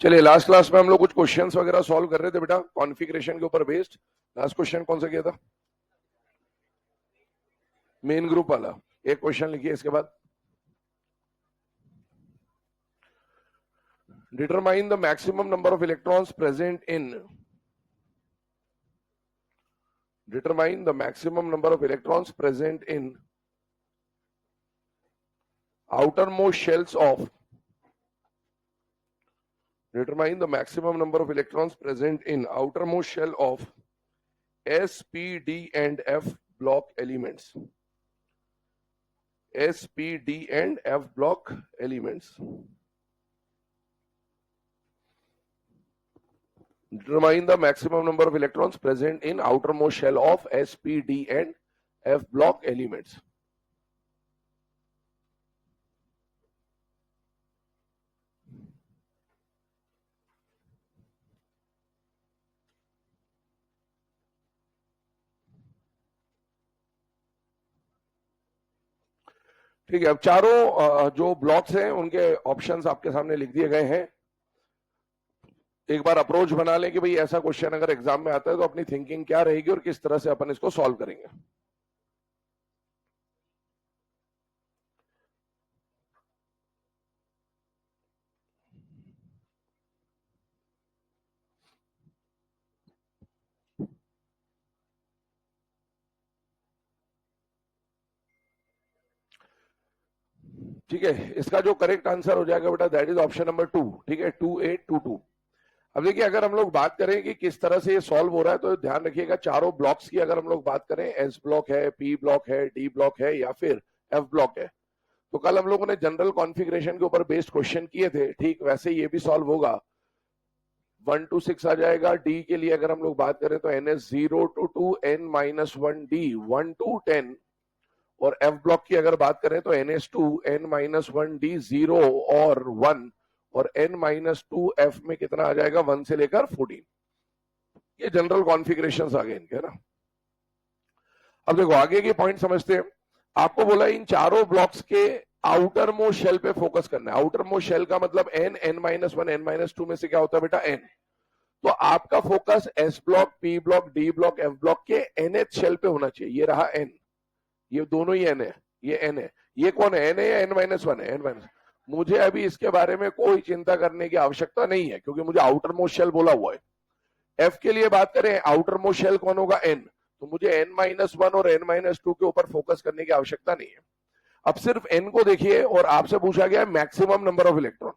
चलिए, last class में हम लोग कुछ क्वेश्चंस वगैरह सॉल्व कर रहे थे बेटा, कॉन्फ़िगरेशन के ऊपर बेस्ड। लास्ट क्वेश्चन कौन सा किया था? मेन ग्रुप वाला। एक क्वेश्चन लिखिए इसके बाद। Determine the maximum number of electrons present in determine the maximum number of electrons present in outermost shells of determine the maximum number of electrons present in outermost shell of S, P, D and F block elements. S, P, D and F block elements. Determine the maximum number of electrons present in outermost shell of S, P, D and F block elements. ठीक है, अब चारों जो blocks हैं उनके options आपके सामने लिख दिए गए हैं। एक बार अप्रोच बना लें कि भाई ऐसा क्वेश्चन अगर एग्जाम में आता है तो अपनी थिंकिंग क्या रहेगी और किस तरह से अपन इसको सॉल्व करेंगे। ठीक है, इसका जो करेक्ट आंसर हो जाएगा बेटा दैट इज ऑप्शन नंबर 2। ठीक है, 2822। अब देखिए, अगर हम लोग बात करें कि किस तरह से ये सॉल्व हो रहा है तो ध्यान रखिएगा, चारों ब्लॉक्स की अगर हम लोग बात करें, एस ब्लॉक है, पी ब्लॉक है, डी ब्लॉक है या फिर एफ ब्लॉक है, तो कल हम लोगों ने जनरल कॉन्फ़िगरेशन के ऊपर बेस्ड क्वेश्चन किए थे। ठीक वैसे ये भी सॉल्व होगा। 1 to 6 आ जाएगा। डी के लिए अगर हम लोग बात करें तो NS 0 to 2 n-1 D 1 to 10, और एफ ब्लॉक की अगर बात करें तो NS2 n-1 D 0 और 1, और n-2 F में कितना आ जाएगा 1 से लेकर 14। ये जनरल कॉन्फ़िगरेशंस आ गए इनके ना। अब देखो आगे के पॉइंट समझते हैं। आपको बोला इन चारों ब्लॉक्स के आउटर मोस्ट शेल पे फोकस करना है। आउटर मोस्ट शेल का मतलब n, n-1, n-2 में से क्या होता है बेटा n। तो आपका focus S block, P block, D block, F block के nth शेल पे होना चाहिए। ये रहा n, ये दोनों ही n है, ये n है। ये कौन है, n है या n-1 है? n-। मुझे अभी इसके बारे में कोई चिंता करने की आवश्यकता नहीं है क्योंकि मुझे आउटर मोस्ट शेल बोला हुआ है। एफ के लिए बात करें, आउटर मोस्ट शेल कौन होगा, n, तो मुझे n-1 और n-2 के ऊपर फोकस करने की आवश्यकता नहीं है। अब सिर्फ n को देखिए, और आपसे पूछा गया है मैक्सिमम नंबर ऑफ इलेक्ट्रॉन।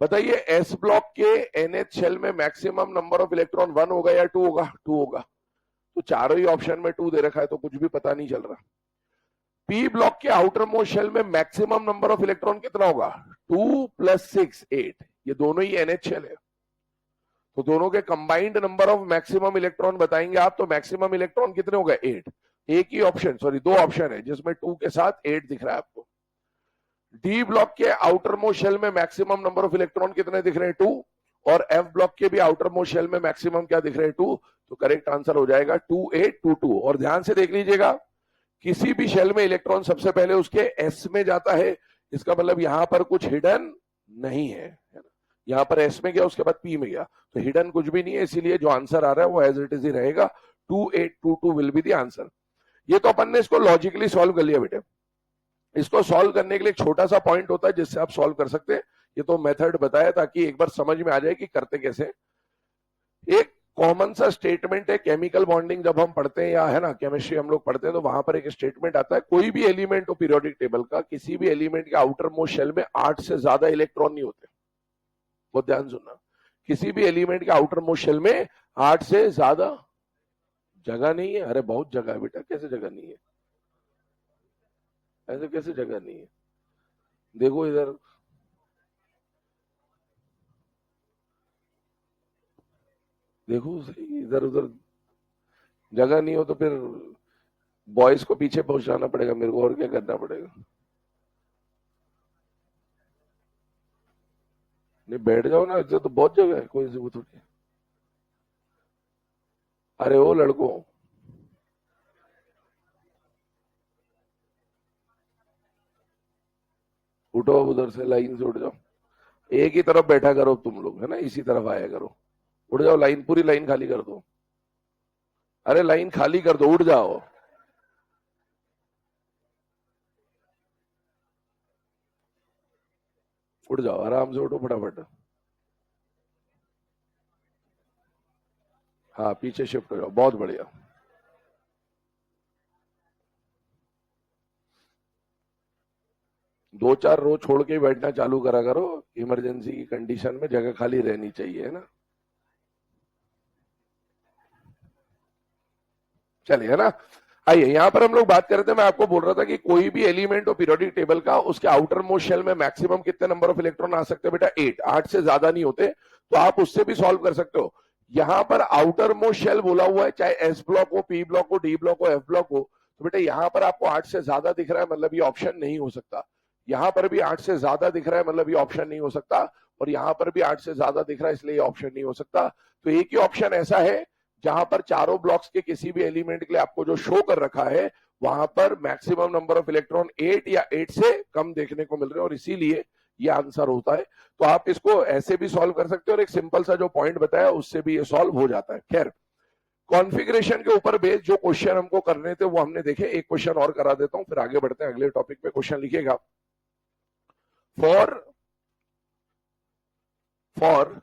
बताइए एस ब्लॉक के nth शेल में मैक्सिमम नंबर ऑफ इलेक्ट्रॉन 1 होगा या 2 होगा? 2 होगा। तो चारों ही ऑप्शन में 2 दे रखा है तो कुछ भी पता नहीं चल रहा। पी ब्लॉक के आउटर मोस्ट शेल में मैक्सिमम नंबर ऑफ इलेक्ट्रॉन कितना होगा? 2 + 6 8। ये दोनों ही nth शेल है, तो दोनों के combined number of maximum electron बताएंगे आप, तो मैक्सिमम इलेक्ट्रॉन कितने हो गए? 8। एक ही ऑप्शन, सॉरी 2 ऑप्शन है जिसमें 2 के साथ 8 दिख रहा है आपको। डी ब्लॉक के आउटर मोस्ट शेल में मैक्सिमम नंबर ऑफ इलेक्ट्रॉन कितने दिख रहे हैं? 2। और एफ ब्लॉक के भी आउटर मोस्ट शेल में मैक्सिमम क्या दिख रहे हैं? 2। तो करेक्ट आंसर हो जाएगा 2822। और ध्यान से देख लीजिएगा, किसी भी शेल में इलेक्ट्रॉन सबसे पहले उसके एस में जाता है, इसका मतलब यहां पर कुछ हिडन नहीं है। यहां पर एस में गया, उसके बाद पी में गया, तो हिडन कुछ भी नहीं है, इसीलिए जो आंसर आ रहा है वो एज इट इज ही रहेगा। 2822 विल बी द आंसर। ये तो अपन ने इसको लॉजिकली सॉल्व कर लिया बेटे। इसको सॉल्व करने के लिए एक छोटा सा पॉइंट होता है जिससे आप सॉल्व कर सकते हैं। ये तो मेथड बताया ताकि एक बार समझ में आ जाए कि करते कैसे। एक कॉमन सा स्टेटमेंट है, केमिकल बॉन्डिंग जब हम पढ़ते हैं या है ना केमिस्ट्री हम लोग पढ़ते हैं, तो वहां पर एक स्टेटमेंट आता है, कोई भी एलिमेंट हो पीरियोडिक टेबल का, किसी भी एलिमेंट के आउटर मोस्ट शेल में 8 से ज्यादा इलेक्ट्रॉन नहीं होते। बहुत ध्यान सुनना, किसी भी एलिमेंट के आउटर मोस्ट शेल में 8 से ज्यादा जगह नहीं है। अरे बहुत जगह है बेटा, कैसे जगह नहीं है? ऐसे कैसे जगह नहीं है? देखो इधर, देखो इधर उधर जगह नहीं हो तो फिर बॉयज को पीछे पहुंचाना पड़ेगा मेरे को, और क्या करना पड़ेगा? नहीं बैठ जाओ ना, इधर तो बहुत जगह है, कोई जरूरत थोड़ी है। अरे ओ लड़कों, उठो उधर से, लाइन से उठ जाओ। एक ही तरफ बैठा करो तुम लोग, है ना, इसी तरफ आया करो। उड़ जाओ, लाइन पूरी लाइन खाली कर दो। अरे लाइन खाली कर दो, उड़ जाओ। उड़ जाओ, आराम से उठो फटाफट। हाँ पीछे शिफ्ट हो जाओ, बहुत बढ़िया। दो चार रो छोड़ के ही बैठना चालू करा करो, इमरजेंसी की कंडीशन में जगह खाली रहनी चाहिए, है ना। चलिए, है ना। आइए यहां पर हम लोग बात कर रहे थे, मैं आपको बोल रहा था कि कोई भी एलिमेंट हो पीरियोडिक टेबल का, उसके आउटर मोस्ट शेल में मैक्सिमम कितने नंबर ऑफ इलेक्ट्रॉन आ सकते हैं बेटा, 8। 8 से ज्यादा नहीं होते, तो आप उससे भी सॉल्व कर सकते हो। यहां पर आउटर मोस्ट शेल बोला हुआ है, चाहे एस ब्लॉक हो, पी ब्लॉक हो, डी ब्लॉक हो, एफ ब्लॉक हो, तो बेटा यहां पर आपको 8 से ज्यादा दिख रहा है, मतलब ये ऑप्शन नहीं हो सकता। यहां पर भी 8 से ज्यादा दिख रहा है, मतलब ये ऑप्शन नहीं हो सकता। और यहां पर भी 8 से ज्यादा दिख रहा है, इसलिए ये ऑप्शन नहीं हो सकता। तो एक ही ऑप्शन ऐसा है जहां पर चारों ब्लॉक्स के किसी भी एलिमेंट के लिए आपको जो शो कर रखा है, वहां पर मैक्सिमम नंबर ऑफ इलेक्ट्रॉन 8 या 8 से कम देखने को मिल रहे हैं, और इसीलिए ये आंसर होता है। तो आप इसको ऐसे भी सॉल्व कर सकते हो, और एक सिंपल सा जो पॉइंट बताया उससे भी ये सॉल्व हो जाता है। खैर, कॉन्फ़िगरेशन के ऊपर बेस्ड जो क्वेश्चन हमको करने थे वो हमने देखे। एक क्वेश्चन और करा देता हूं, फिर आगे बढ़ते हैं अगले टॉपिक पे। क्वेश्चन लिखिएगा, for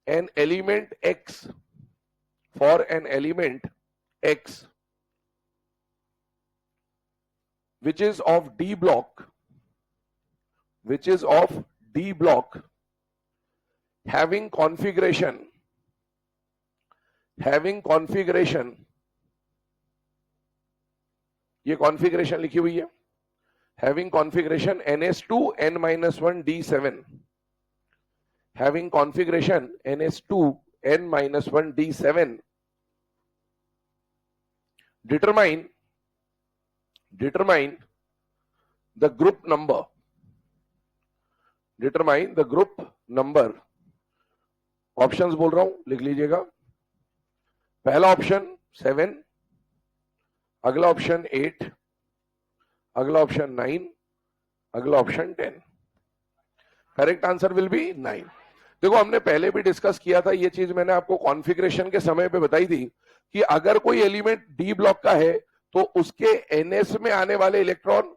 an element x, for an element x which is of d block, having configuration ये कॉन्फ़िगरेशन लिखी हुई है, having configuration ns2 n-1 d7, having configuration ns2 n-1 d7, determine the group number, options बोल रहा हूं, लिख लीजिएगा। पहला ऑप्शन 7, अगला ऑप्शन 8, अगला ऑप्शन 9, अगला option 10। Correct answer will be 9। देखो हमने पहले भी डिस्कस किया था, ये चीज मैंने आपको कॉन्फ़िगरेशन के समय पे बताई थी कि अगर कोई एलिमेंट डी ब्लॉक का है तो उसके एनएस में आने वाले इलेक्ट्रॉन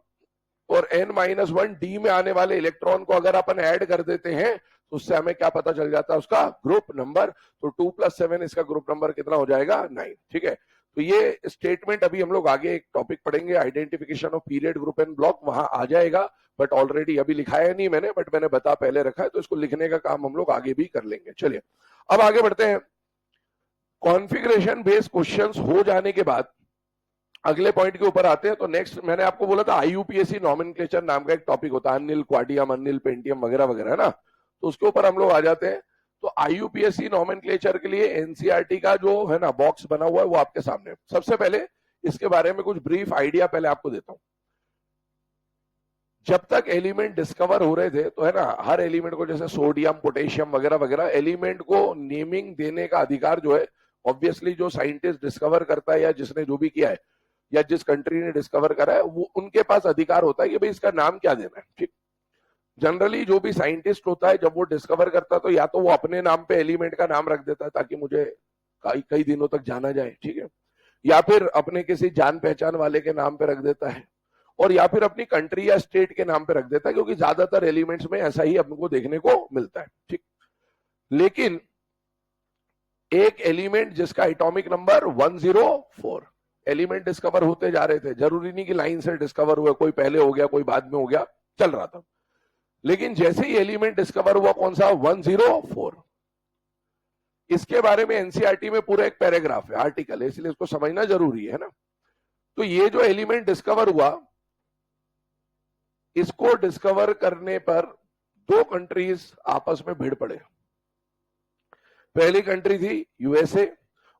और n-1 डी में आने वाले इलेक्ट्रॉन को अगर अपन ऐड कर देते हैं तो उससे हमें क्या पता चल जाता है, उसका ग्रुप नंबर। तो 2 + 7 इसका ग्रुप नंबर कितना हो जाएगा, 9। ठीक है, तो ये स्टेटमेंट अभी हम लोग आगे एक टॉपिक पढ़ेंगे, identification of period, group and block, वहां आ जाएगा। बट ऑलरेडी अभी लिखाया नहीं मैंने, बट मैंने बता पहले रखा है, तो इसको लिखने का काम हम लोग आगे भी कर लेंगे। चलिए अब आगे बढ़ते हैं। कॉन्फ़िगरेशन बेस्ड क्वेश्चंस हो जाने के बाद अगले पॉइंट के ऊपर आते हैं। तो नेक्स्ट मैंने आपको बोला था आईयूपीएसी नॉमेनक्लेचर नाम का एक टॉपिक होता है, अनिल क्वाडियम, अनिल पेंटियम वगैरह वगैरह, है ना। तो उसके ऊपर हम लोग आ जाते हैं। तो आईयूपीएसी नॉमेनक्लेचर के लिए एनसीईआरटी का जो है ना बॉक्स बना हुआ है वो आपके सामने। सबसे पहले इसके बारे में कुछ ब्रीफ आइडिया पहले आपको देता हूं। जब तक एलिमेंट डिस्कवर हो रहे थे तो है ना, हर एलिमेंट को जैसे सोडियम, पोटेशियम वगैरह वगैरह, एलिमेंट को नेमिंग देने का अधिकार जो है ऑब्वियसली जो साइंटिस्ट डिस्कवर करता है या जिसने जो भी किया है या जिस कंट्री ने डिस्कवर करा है वो उनके पास अधिकार होता है कि भाई इसका नाम क्या देना है। ठीक, जनरली जो भी साइंटिस्ट होता है जब वो डिस्कवर करता है तो या तो वो अपने नाम पे एलिमेंट का नाम रख देता है ताकि मुझे कई दिनों तक जाना जाए, ठीक है, या फिर अपने किसी जान पहचान वाले के नाम पे रख देता है, और या फिर अपनी कंट्री या स्टेट के नाम पे रख देता है, क्योंकि ज्यादातर एलिमेंट्स में ऐसा ही हमको देखने को मिलता है। ठीक, लेकिन एक एलिमेंट जिसका एटॉमिक नंबर 104, एलिमेंट डिस्कवर होते जा रहे थे, जरूरी नहीं कि लाइन से डिस्कवर हुआ, कोई पहले हो गया कोई बाद में हो गया, चल रहा था। लेकिन जैसे ही एलिमेंट डिस्कवर हुआ कौन सा, 104, इसके बारे में एनसीईआरटी में पूरा एक पैराग्राफ है, आर्टिकल है, इसलिए इसको समझना जरूरी है ना। तो ये जो एलिमेंट डिस्कवर हुआ, इसको डिस्कवर करने पर दो कंट्रीज आपस में भिड़ पड़े। पहली कंट्री थी यूएसए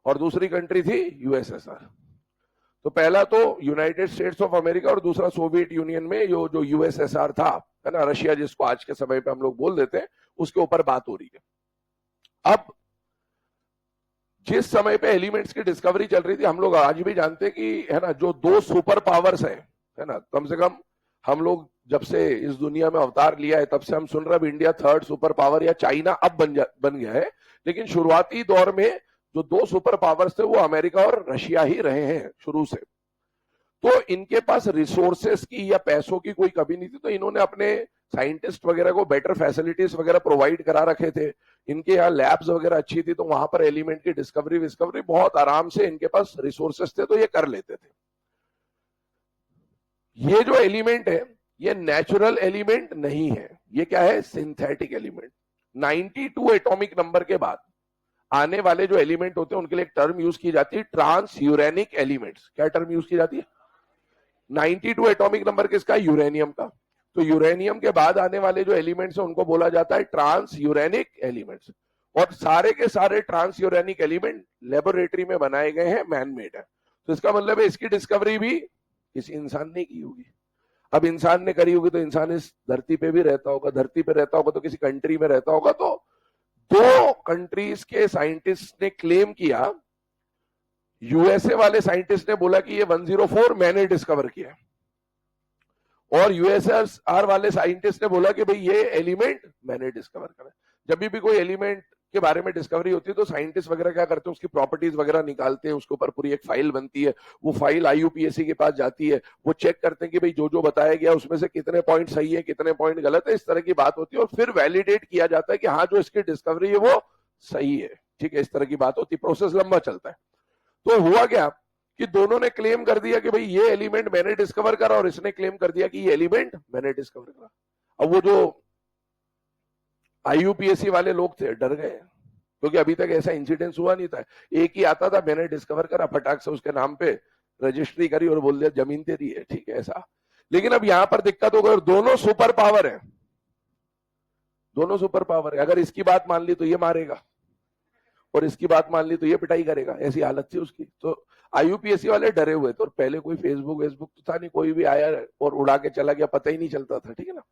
और दूसरी कंट्री थी यूएसएसआर। तो पहला तो यूनाइटेड स्टेट्स ऑफ अमेरिका और दूसरा सोवियत यूनियन में जो यूएसएसआर था, है ना, रशिया जिसको आज के समय पे हम लोग बोल देते हैं, उसके ऊपर बात हो रही है। अब जिस समय पे एलिमेंट्स की डिस्कवरी चल रही थी, हम लोग आज भी जानते हैं कि है ना जो दो सुपर पावर्स है ना, कम से कम हम लोग जब से इस दुनिया में अवतार लिया है तब से हम सुन रहे हैं इंडिया थर्ड सुपर पावर या चाइना अब बन गया है, लेकिन शुरुआती दौर में जो दो सुपर पावर्स थे वो अमेरिका और रशिया ही रहे हैं शुरू से। तो इनके पास रिसोर्सेस की या पैसों की कोई कमी नहीं थी, तो इन्होंने अपने साइंटिस्ट वगैरह को बेटर फैसिलिटीज वगैरह प्रोवाइड करा रखे थे। इनके यहाँ लैब्स वगैरह अच्छी थी, तो वहां पर एलिमेंट की डिस्कवरी बहुत आराम से इनके पास रिसोर्सेस थे, तो ये कर लेते थे। ये जो एलिमेंट है ये नेचुरल एलिमेंट नहीं है, ये क्या है, सिंथेटिक एलिमेंट। 92 एटॉमिक नंबर के बाद आने वाले जो एलिमेंट होते हैं उनके लिए एक टर्म यूज की जाती है, ट्रांस यूरेनिक एलिमेंट्स। क्या टर्म यूज की जाती है? 92 एटॉमिक नंबर किसका? यूरेनियम का। तो यूरेनियम के बाद आने वाले जो एलिमेंट्स हैं उनको बोला जाता है ट्रांस यूरेनिक एलिमेंट्स। और सारे के सारे ट्रांस यूरेनिक एलिमेंट लेबोरेटरी में बनाए गए हैं, मैन मेड है। तो इसका मतलब है इसकी डिस्कवरी भी किसी इंसान ने की होगी। अब इंसान ने करी होगी तो इंसान इस धरती पे भी रहता होगा, धरती पे रहता होगा तो किसी कंट्री में रहता होगा। तो दो कंट्रीज के साइंटिस्ट ने क्लेम किया, यूएसए वाले साइंटिस्ट ने बोला कि ये 104 मैंने डिस्कवर किया, और यूएसआर वाले साइंटिस्ट ने बोला कि भाई ये एलिमेंट मैंने डिस्कवर करा। जब भी कोई एलिमेंट के बारे में डिस्कवरी होती है तो साइंटिस्ट वगैरह क्या करते हैं, उसकी प्रॉपर्टीज वगैरह निकालते हैं, उसके ऊपर पूरी एक फाइल बनती है, वो फाइल आईयूपीएसी के पास जाती है, वो चेक करते हैं कि भाई जो जो बताया गया उसमें से कितने पॉइंट सही है कितने पॉइंट गलत है, इस तरह की बात होती है। और फिर वैलिडेट किया जाता है कि हाँ जो इसकी डिस्कवरी है वो सही है, ठीक है, इस तरह की बात होती है। प्रोसेस लंबा चलता है। तो हुआ क्या कि दोनों ने क्लेम कर दिया कि भाई ये एलिमेंट मैंने डिस्कवर करा, और इसने क्लेम कर दिया कि ये एलिमेंट मैंने डिस्कवर करा। अब वो जो आईयूपीएसी वाले लोग थे डर गए, क्योंकि अभी तक ऐसा इंसिडेंस हुआ नहीं था। एक ही आता था, मैंने डिस्कवर करा, फटाक से उसके नाम पे रजिस्ट्री करी और बोल दिया जमीन तेरी है, ठीक है, ऐसा। लेकिन अब यहां पर दिक्कत हो गई, दोनों सुपर पावर है, दोनों सुपर पावर है। अगर इसकी बात मान ली तो ये मारेगा, और इसकी बात मान ली तो ये पिटाई करेगा, ऐसी हालत थी उसकी। तो आईयूपीएसी वाले डरे हुए थे, और पहले कोई फेसबुक तो था नहीं, कोई भी आया और उड़ा के चला गया, पता ही नहीं चलता था, ठीक है ना।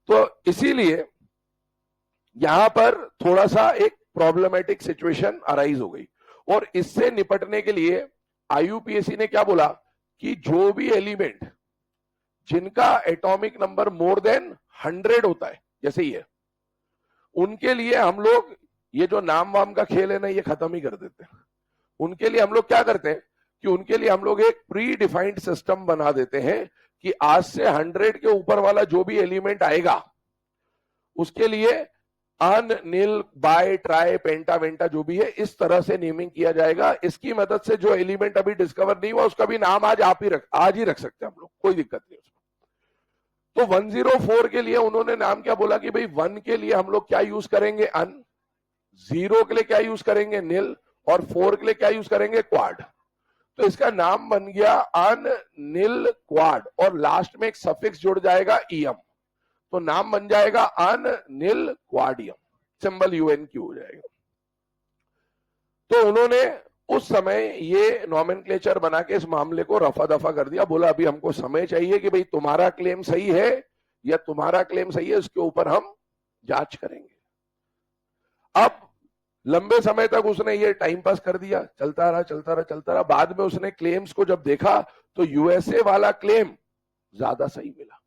तो इसीलिए यहां पर थोड़ा सा एक प्रॉब्लमेटिक सिचुएशन अराइज हो गई, और इससे निपटने के लिए आईयूपीएसी ने क्या बोला कि जो भी एलिमेंट जिनका एटॉमिक नंबर मोर देन 100 होता है, जैसे ये, उनके लिए हम लोग ये जो नाम वाम का खेल है ना, ये खत्म ही कर देते हैं। उनके लिए हम लोग क्या करते हैं कि उनके लिए हम लोग एक प्री डिफाइंड सिस्टम बना देते हैं कि आज से 100 के ऊपर वाला जो भी एलिमेंट आएगा उसके लिए अन, निल, बाय, ट्राई, पेंटा वेंटा जो भी है, इस तरह से नेमिंग किया जाएगा। इसकी मदद से जो एलिमेंट अभी डिस्कवर नहीं हुआ उसका भी नाम आज ही रख सकते हैं हम लोग, कोई दिक्कत नहीं उसमें। तो 104 के लिए उन्होंने नाम क्या बोला कि भाई 1 के लिए हम लोग क्या यूज करेंगे, अन, 0 के लिए क्या यूज करेंगे, निल, और 4 के लिए क्या यूज करेंगे, क्वाड। तो इसका नाम बन गया अन, निल, क्वाड, और लास्ट में एक सफिक्स जुड़ जाएगा ईएम, तो नाम बन जाएगा अन, निल, क्वाडियम, सिंबल यूएनक्यू हो जाएगा। तो उन्होंने उस समय ये नॉमेनक्लेचर बना के इस मामले को रफा दफा कर दिया, बोला अभी हमको समय चाहिए कि भाई तुम्हारा क्लेम सही है या तुम्हारा क्लेम सही है, इसके ऊपर हम जांच करेंगे। अब लंबे समय तक उसने ये टाइम पास कर दिया, चलता रहा। बाद में उसने क्लेम्स को जब देखा तो यूएसए वाला क्लेम ज्यादा सही मिला,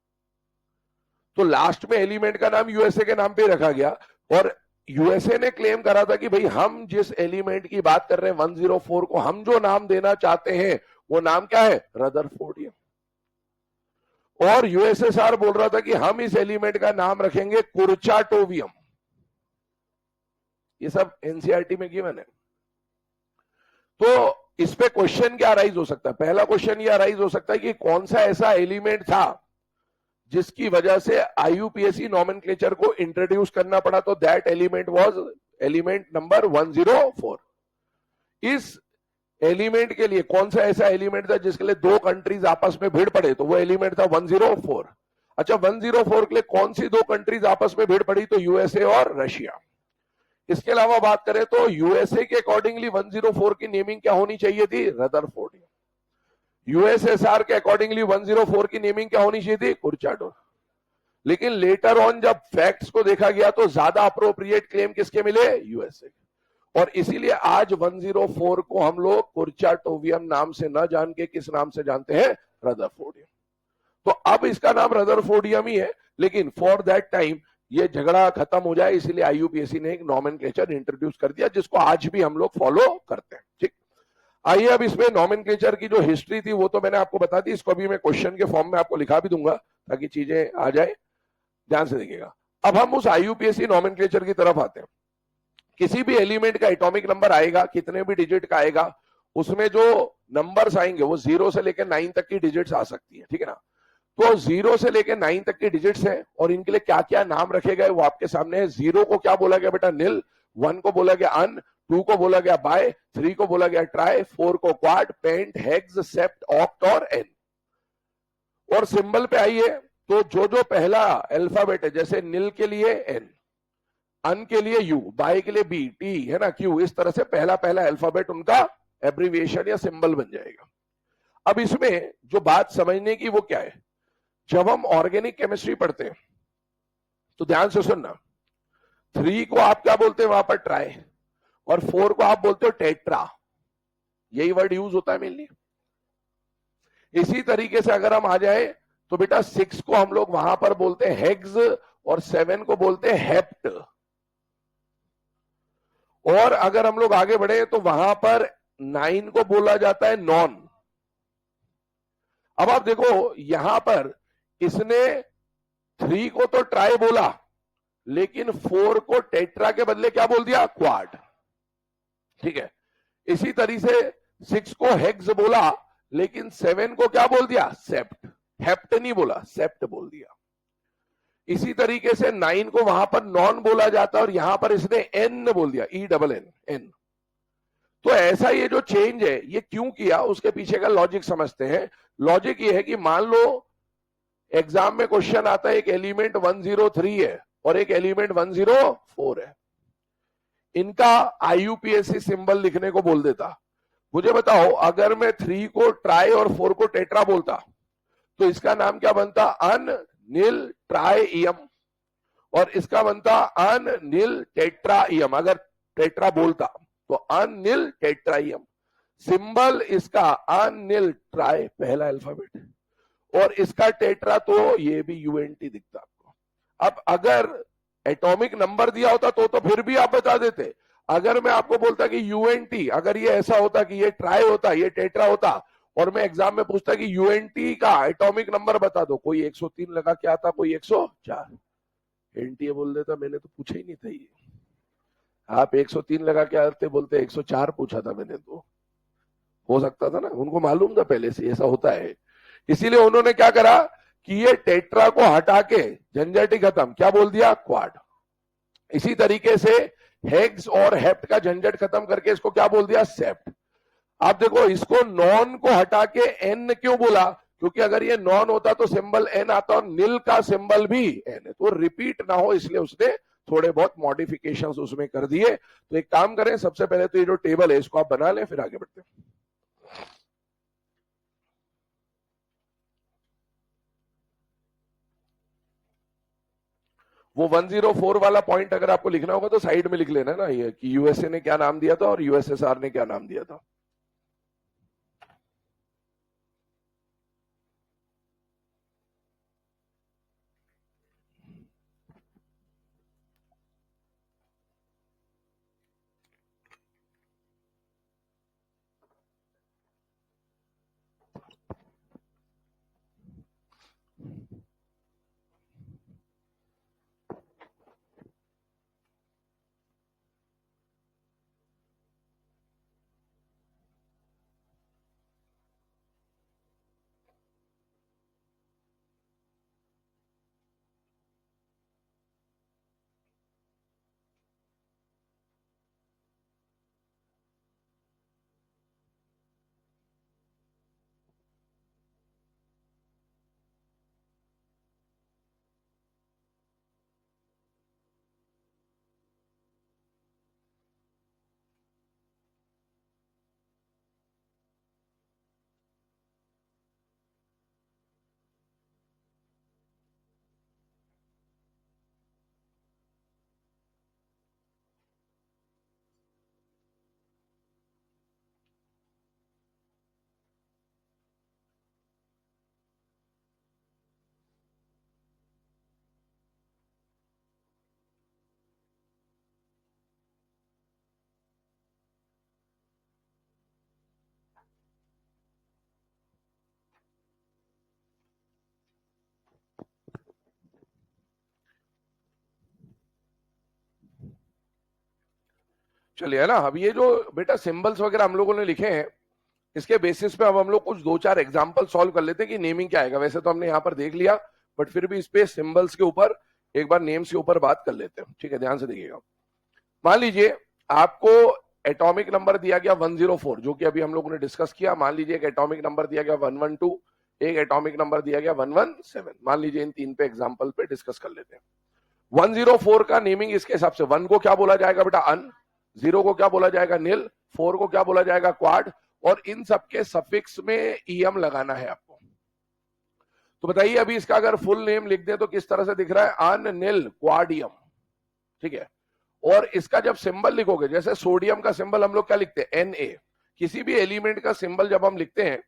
तो लास्ट में एलिमेंट का नाम यूएसए के नाम पे रखा गया। और यूएसए ने क्लेम करा था कि भाई हम जिस एलिमेंट की बात कर रहे हैं 104 को हम जो नाम देना चाहते हैं वो नाम क्या है, रदरफोर्डियम। और यूएसएसआर बोल रहा था कि हम इस एलिमेंट का नाम रखेंगे कुर्चाटोवियम। ये सब एनसीईआरटी में गिवन है। तो इस पे क्वेश्चन क्या अराइज हो सकता है? पहला क्वेश्चन ये अराइज हो सकता है कि कौन सा ऐसा एलिमेंट था जिसकी वजह से आईयूपीएसी नॉमेनक्लेचर को इंट्रोड्यूस करना पड़ा, तो that element was element number 104। इस एलिमेंट के लिए कौन सा ऐसा एलिमेंट था जिसके लिए दो कंट्रीज आपस में भिड़ पड़े, तो वो एलिमेंट था 104। अच्छा, 104 के लिए कौन सी दो कंट्रीज आपस में भिड़ पड़ी, तो यूएसए और रशिया। इसके अलावा बात करें तो यूएसए के अकॉर्डिंगली 104 की नेमिंग क्या होनी चाहिए थी, रदरफोर्डियम। यूएसएसआर के अकॉर्डिंगली 104 की नेमिंग क्या होनी चाहिए थी, कुर्चाटो। लेकिन लेटर ऑन जब फैक्ट्स को देखा गया तो ज्यादा अप्रोप्रिएट क्लेम किसके मिले, यूएसए। और इसीलिए आज 104 को हम लोग कुर्चाटोवियम नाम से न जान के किस नाम से जानते हैं, रदरफोर्डियम। तो अब इसका नाम रदरफोर्डियम ही है, लेकिन फॉर दैट टाइम ये झगड़ा खत्म हो जाए इसलिए आईयूपीएसी ने एक नॉमेनक्लेचर इंट्रोड्यूस कर दिया जिसको आज भी हम लोग फॉलो करते हैं। ठीक, आइए अब इसमें नॉमेनक्लेचर की जो हिस्ट्री थी वो तो मैंने आपको बता दी, इसको भी मैं क्वेश्चन के फॉर्म में आपको लिखा भी दूंगा ताकि चीजें आ जाए, ध्यान से देखिएगा। अब हम उस आईयूपीएसी नॉमेनक्लेचर की तरफ आते हैं। किसी भी एलिमेंट का एटॉमिक नंबर आएगा, कितने भी डिजिट का आएगा, उसमें जो नंबर्स आएंगे वो 0 से लेकर 9 तक की डिजिट्स आ सकती है, ठीक है ना। तो 0 से लेकर 9 तक की डिजिट्स है और इनके लिए क्या क्या नाम रखे गए वो आपके सामने है। 0 को क्या बोला गया बेटा, निल, 1 को बोला गया अन, 2 को बोला गया बाय, 3 को बोला गया ट्राई, 4 को क्वाड, पेंट, हेक्स, सेप्ट, ऑक्ट और एन। और सिंबल पे आइए तो जो जो पहला अल्फाबेट है, जैसे निल के लिए एन, अन के लिए यू, बाय के लिए बी, टी है ना क्यू, इस तरह से पहला पहला अल्फाबेट उनका एब्रीविएशन या सिंबल बन जाएगा। अब इसमें जो बात समझने की वो क्या है, जब हम ऑर्गेनिक केमिस्ट्री पढ़ते हैं तो ध्यान से सुनना, 3 को आप क्या बोलते हैं वहां पर, ट्राई, और 4 को आप बोलते हो टेट्रा, यही वर्ड यूज होता है मेनली। इसी तरीके से अगर हम आ जाए तो बेटा 6 को हम लोग वहां पर बोलते हैं हेक्स और 7 को बोलते हैं हेप्ट। और अगर हम लोग आगे बढ़े तो वहां पर 9 को बोला जाता है नॉन। अब आप देखो यहां पर इसने 3 को तो ट्राई बोला, लेकिन 4 को टेट्रा के बदले क्या बोल दिया, क्वाड, ठीक है। इसी तरीके से 6 को हेक्स बोला, लेकिन 7 को क्या बोल दिया, सेप्ट, हेप्ट नहीं बोला, सेप्ट बोल दिया। इसी तरीके से 9 को वहां पर नॉन बोला जाता है और यहां पर इसने एन बोल दिया, ई डबल एन, एन। तो ऐसा ये जो चेंज है ये क्यों किया, उसके पीछे का लॉजिक समझते हैं। लॉजिक ये है कि मान लो एग्जाम में क्वेश्चन आता है, एक एलिमेंट 103 है और एक एलिमेंट 104 है, इनका आईयूपीएसी सिंबल लिखने को बोल देता। मुझे बताओ अगर मैं 3 को ट्राई और 4 को टेट्रा बोलता तो इसका नाम क्या बनता, अन नील ट्राइयम, और इसका बनता अन नील टेट्राइयम। अगर टेट्रा बोलता तो अन नील टेट्राइयम, सिंबल इसका अन नील ट्राई, पहला अल्फाबेट, और इसका टेट्रा तो ये भी यूएनटी दिखता आपको। अब अगर एटॉमिक नंबर दिया होता तो फिर भी आप बता देते। अगर मैं आपको बोलता कि यूएनटी, अगर ये ऐसा होता कि ये ट्राई होता, ये टेट्रा होता, और मैं एग्जाम में पूछता कि यूएनटी का एटॉमिक नंबर बता दो, कोई 103 लगा के आता, कोई 104, एनटीए बोल देता, मैंने तो पूछा ही नहीं था ये। आप 103 लगा के आते, बोलते 104 पूछा था मैंने, तो हो सकता था ना, उनको मालूम था पहले से ऐसा होता है। इसीलिए उन्होंने क्या करा कि ये टेट्रा को हटा के झंझट ही खत्म, क्या बोल दिया, क्वाड। इसी तरीके से हेक्स और हेप्ट का झंझट खत्म करके इसको क्या बोल दिया, सेप्ट। आप देखो इसको नॉन को हटा के एन क्यों बोला, क्योंकि अगर ये नॉन होता तो सिंबल एन आता और नील का सिंबल भी एन है, तो रिपीट ना हो इसलिए उसने थोड़े बहुत मॉडिफिकेशंस उसमें कर दिए। तो एक काम करें, सबसे पहले तो ये जो टेबल है इसको आप बना लें, फिर आगे बढ़ते हैं। वो 104 वाला पॉइंट अगर आपको लिखना होगा तो साइड में लिख लेना ना, ये कि यूएसए ने क्या नाम दिया था और यूएसएसआर ने क्या नाम दिया था। चलिए, है ना। अब ये जो बेटा सिंबल्स वगैरह हम लोगों ने लिखे हैं, इसके बेसिस पे अब हम लोग कुछ 2-4 एग्जांपल सॉल्व कर लेते हैं कि नेमिंग क्या आएगा। वैसे तो हमने यहाँ पर देख लिया, बट फिर भी इस पे सिंबल्स के ऊपर एक बार नेम्स के ऊपर बात कर लेते हैं, ठीक है। ध्यान से देखिएगा। मान लीजिए आपको एटॉमिक नंबर दिया गया 104, जो कि अभी हम लोगों ने डिस्कस किया। मान लीजिए एक एटॉमिक नंबर दिया गया 112, एक एटॉमिक नंबर दिया गया 117। मान लीजिए इन तीन पे एग्जांपल पे डिस्कस कर लेते हैं। 104 का नेमिंग इसके हिसाब से 1 को क्या बोला जाएगा बेटा, अन। 0 को क्या बोला जाएगा, नील। 4 को क्या बोला जाएगा, क्वाड। और इन सबके सफिक्स में ईएम लगाना है आपको। तो बताइए अभी इसका अगर फुल नेम लिख दे तो किस तरह से दिख रहा है, अन नील क्वाडियम, ठीक है। और इसका जब सिंबल लिखोगे, जैसे सोडियम का सिंबल हम लोग क्या लिखते हैं, Na। किसी भी एलिमेंट का सिंबल जब हम लिखते हैं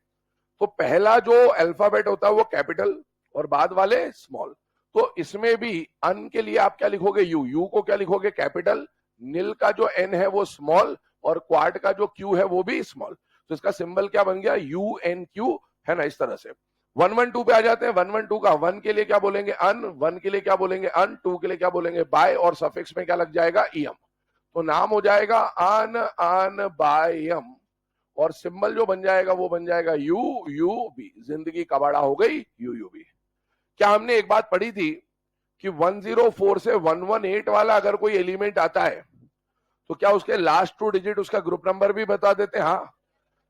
तो पहला जो अल्फाबेट होता है वो कैपिटल और बाद वाले स्मॉल। तो इसमें भी अन के लिए आप क्या लिखोगे, यू। यू को क्या लिखोगे, कैपिटल। नील का जो एन है वो स्मॉल, और क्वाड का जो क्यू है वो भी स्मॉल। तो इसका सिंबल क्या बन गया, UNQ, है ना, इस तरह से। 112 पे आ जाते हैं। 112 का 1 के लिए क्या बोलेंगे, अन। 1 के लिए क्या बोलेंगे, अन। 2 के लिए क्या बोलेंगे, बाय। और सफिक्स में क्या लग जाएगा, ईएम। तो नाम हो जाएगा अन बायम। और सिंबल जो बन जाएगा वो बन जाएगा UUB। जिंदगी कबाड़ा हो गई, UUB। क्या हमने एक बात पढ़ी थी कि 104 से 118 वाला अगर कोई एलिमेंट आता है तो क्या उसके लास्ट 2 डिजिट उसका ग्रुप नंबर भी बता देते हैं, हाँ।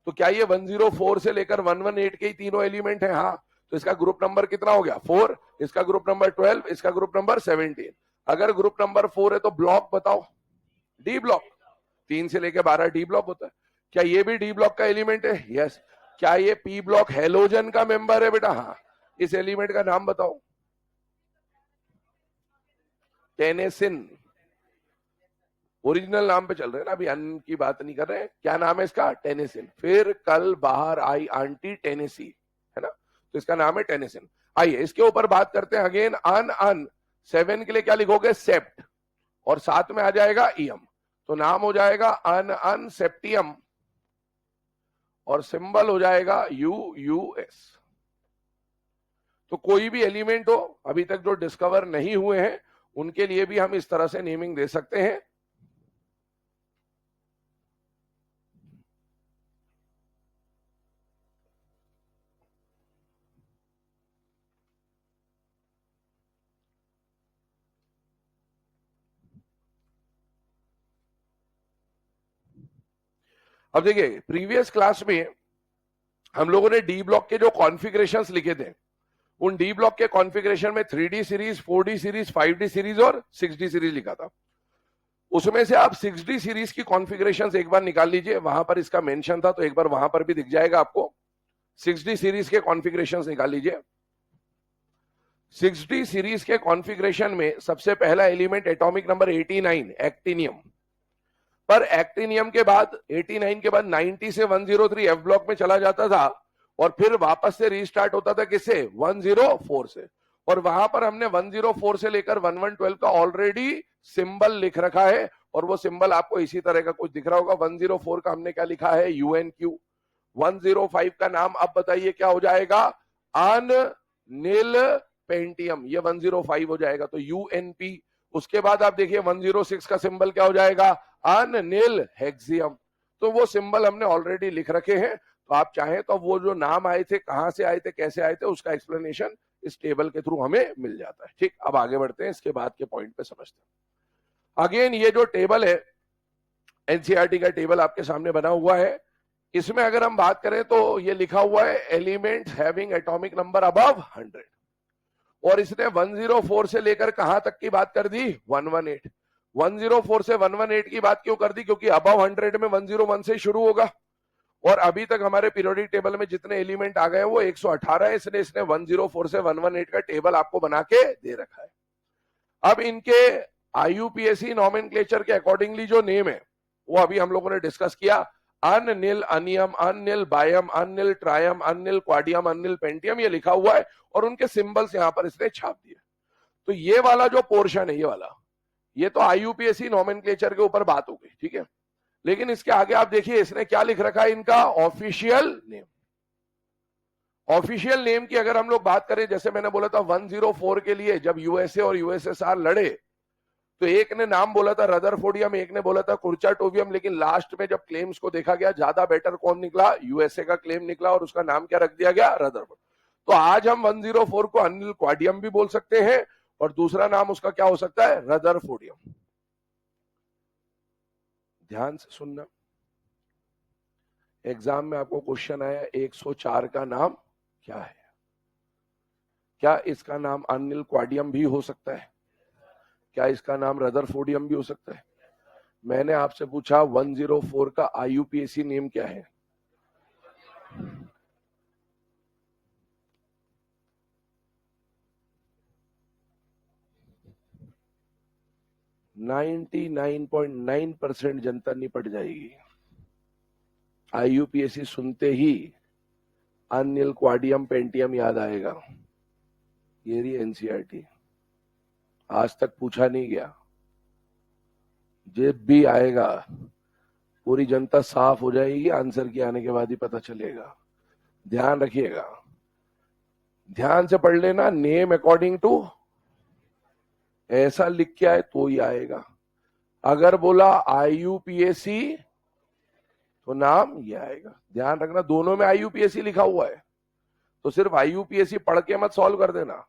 तो क्या ये 104 से लेकर 118 के ही तीनों एलिमेंट हैं, हाँ। तो इसका ग्रुप नंबर कितना हो गया, 4। इसका ग्रुप नंबर 12, इसका ग्रुप नंबर 17। अगर ग्रुप नंबर 4 है तो ब्लॉक बताओ, डी ब्लॉक। 3 से लेकर 12 डी ब्लॉक होता है। क्या ये भी डी ब्लॉक का एलिमेंट है, यस। क्या ये पी ब्लॉक हेलोजन का मेंबर है बेटा, हाँ। इस एलिमेंट का नाम बताओ, टेनेसिन। ओरिजिनल नाम पे चल रहे हैं ना, अभी अन की बात नहीं कर रहे हैं। क्या नाम है इसका, टेनेसिन। फिर कल बाहर आई आंटी टेनेसी, है ना, तो इसका नाम है टेनेसिन। आइए इसके ऊपर बात करते हैं अगेन। अन 7 के लिए क्या लिखोगे, सेप्ट। और साथ में आ जाएगा ईएम। तो नाम हो जाएगा अन सेप्टियम, और सिंबल हो जाएगा UUS। तो कोई भी एलिमेंट हो अभी तक जो डिस्कवर नहीं हुए हैं उनके लिए भी हम इस तरह से नेमिंग दे सकते हैं। अब देखिए प्रीवियस क्लास में हम लोगों ने डी ब्लॉक के जो कॉन्फ़िगरेशंस लिखे थे, उन डी ब्लॉक के कॉन्फ़िगरेशन में 3D series, 4D series, 5D series और 6D सीरीज लिखा था। उसमें से आप 6D सीरीज की कॉन्फ़िगरेशंस एक बार निकाल लीजिए, वहां पर इसका मेंशन था तो एक बार वहां पर भी दिख जाएगा आपको। 6D सीरीज के कॉन्फ़िगरेशंस निकाल लीजिए। 6D सीरीज के कॉन्फ़िगरेशन में सबसे पहला एलिमेंट एटॉमिक नंबर 89, एक्टिनियम। पर एक्टिनियम के बाद 89 के बाद 90 से 103 एफ ब्लॉक में चला जाता था, और फिर वापस से रीस्टार्ट होता था किससे, 104 से। और वहां पर हमने 104 से लेकर 1112 का ऑलरेडी सिंबल लिख रखा है, और वो सिंबल आपको इसी तरह का कुछ दिख रहा होगा। 104 का हमने क्या लिखा है, UNQ। 105 का नाम अब बताइए क्या हो जाएगा, अन नील पेंटियम। ये 105 हो जाएगा, तो UNP। उसके बाद आप देखिए 106 का सिंबल क्या हो जाएगा, अन नील हेक्सियम। तो वो सिंबल हमने ऑलरेडी लिख रखे हैं। तो आप चाहें तो वो जो नाम आए थे, कहां से आए थे, कैसे आए थे, उसका एक्सप्लेनेशन इस टेबल के थ्रू हमें मिल जाता है। ठीक, अब आगे बढ़ते हैं, इसके बाद के पॉइंट पे समझते हैं। अगेन ये जो टेबल है, एनसीईआरटी का टेबल आपके सामने बना हुआ है। इसमें अगर हम बात करें तो ये लिखा हुआ है element having atomic number above 100। और इसने 104 से लेकर कहां तक की बात कर दी, 118। 104 से 118 की बात क्यों कर दी, क्योंकि अबव 100 में 101 से शुरू होगा। और अभी तक हमारे पीरियोडिक टेबल में जितने एलिमेंट आ गए वो 118 है, इसलिए इसने 104 से 118 का टेबल आपको बना के दे रखा है। अब इनके IUPAC नॉमेनक्लेचर के अकॉर्डिंगली जो नेम है वो अभी हम लोगों ने डिस्कस किया। अननील अनियम, अननील बायम, अननील ट्रायम, अननील क्वाडियम, अननील पेंटियम, ये लिखा हुआ है और उनके सिंबल्स यहां पर इसने छाप दिए। तो ये वाला जो पोर्शन है, ये वाला, ये तो IUPAC नॉमेनक्लेचर के ऊपर बात हो गई, ठीक है। लेकिन इसके आगे आप देखिए इसने क्या लिख रखा है, इनका ऑफिशियल नेम। ऑफिशियल नेम की अगर हम लोग बात करें, जैसे मैंने बोला था 104 के लिए जब USA और USSR लड़े तो एक ने नाम बोला था रदरफोर्डियम, एक ने बोला था कुर्चाटोवियम, लेकिन लास्ट में जब क्लेम्स को देखा गया ज्यादा बेटर कौन निकला, यूएसए का क्लेम निकला और उसका नाम क्या रख दिया गया, रदरफोर्ड। तो आज हम 104 को अनिल क्वाडियम भी बोल सकते हैं और दूसरा नाम उसका क्या हो सकता है, रदरफोर्डियम। ध्यान से सुनना, एग्जाम में आपको क्वेश्चन आया 104 का नाम क्या है, क्या इसका नाम अनिल क्वाडियम भी हो सकता है, क्या इसका नाम रदरफोर्डियम भी हो सकता है। मैंने आपसे पूछा 104 का आईयूपीएसी नेम क्या है, ,99.9% जनता निपट जाएगी। आईयूपीएसी सुनते ही अनिल क्वाडियम पेंटियम याद आएगा। ये रही एनसीईआरटी, आज तक पूछा नहीं गया, जब भी आएगा पूरी जनता साफ हो जाएगी, आंसर के आने के बाद ही पता चलेगा। ध्यान रखिएगा, ध्यान से पढ़ लेना, नेम अकॉर्डिंग टू ऐसा लिख के आए तो ही आएगा। अगर बोला आईयूपीएसी तो नाम ये आएगा। ध्यान रखना, दोनों में आईयूपीएसी लिखा हुआ है, तो सिर्फ आईयूपीएसी पढ़ के मत सॉल्व कर देना।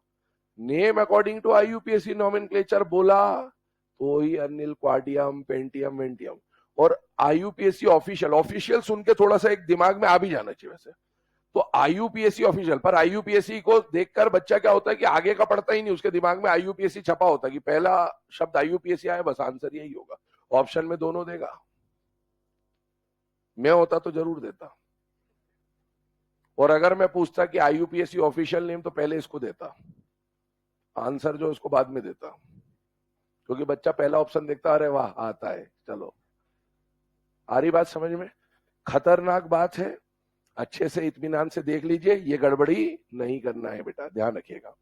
Name according to IUPAC nomenclature बोला तो ही अनिल क्वाडियम पेंटियम वेंटियम। और आईयूपीएसी ऑफिशियल सुन के थोड़ा सा एक दिमाग में आ भी जाना चाहिए वैसे तो। आईयूपीएसी ऑफिशियल, पर आईयूपीएसी को देखकर बच्चा क्या होता है कि आगे का पढ़ता ही नहीं, उसके दिमाग में आईयूपीएसी छपा होता है कि पहला शब्द आईयूपीएसी आया, बस आंसर यही होगा। ऑप्शन में दोनों देगा, मैं होता तो जरूर देता। और अगर मैं पूछता कि आईयूपीएसी ऑफिशियल नेम, तो पहले इसको देता आंसर, जो उसको बाद में देता, क्योंकि बच्चा पहला ऑप्शन देखता, अरे वाह आता है, चलो। आ रही बात समझ में? खतरनाक बात है, अच्छे से इत्मीनान से देख लीजिए, ये गड़बड़ी नहीं करना है बेटा, ध्यान रखिएगा।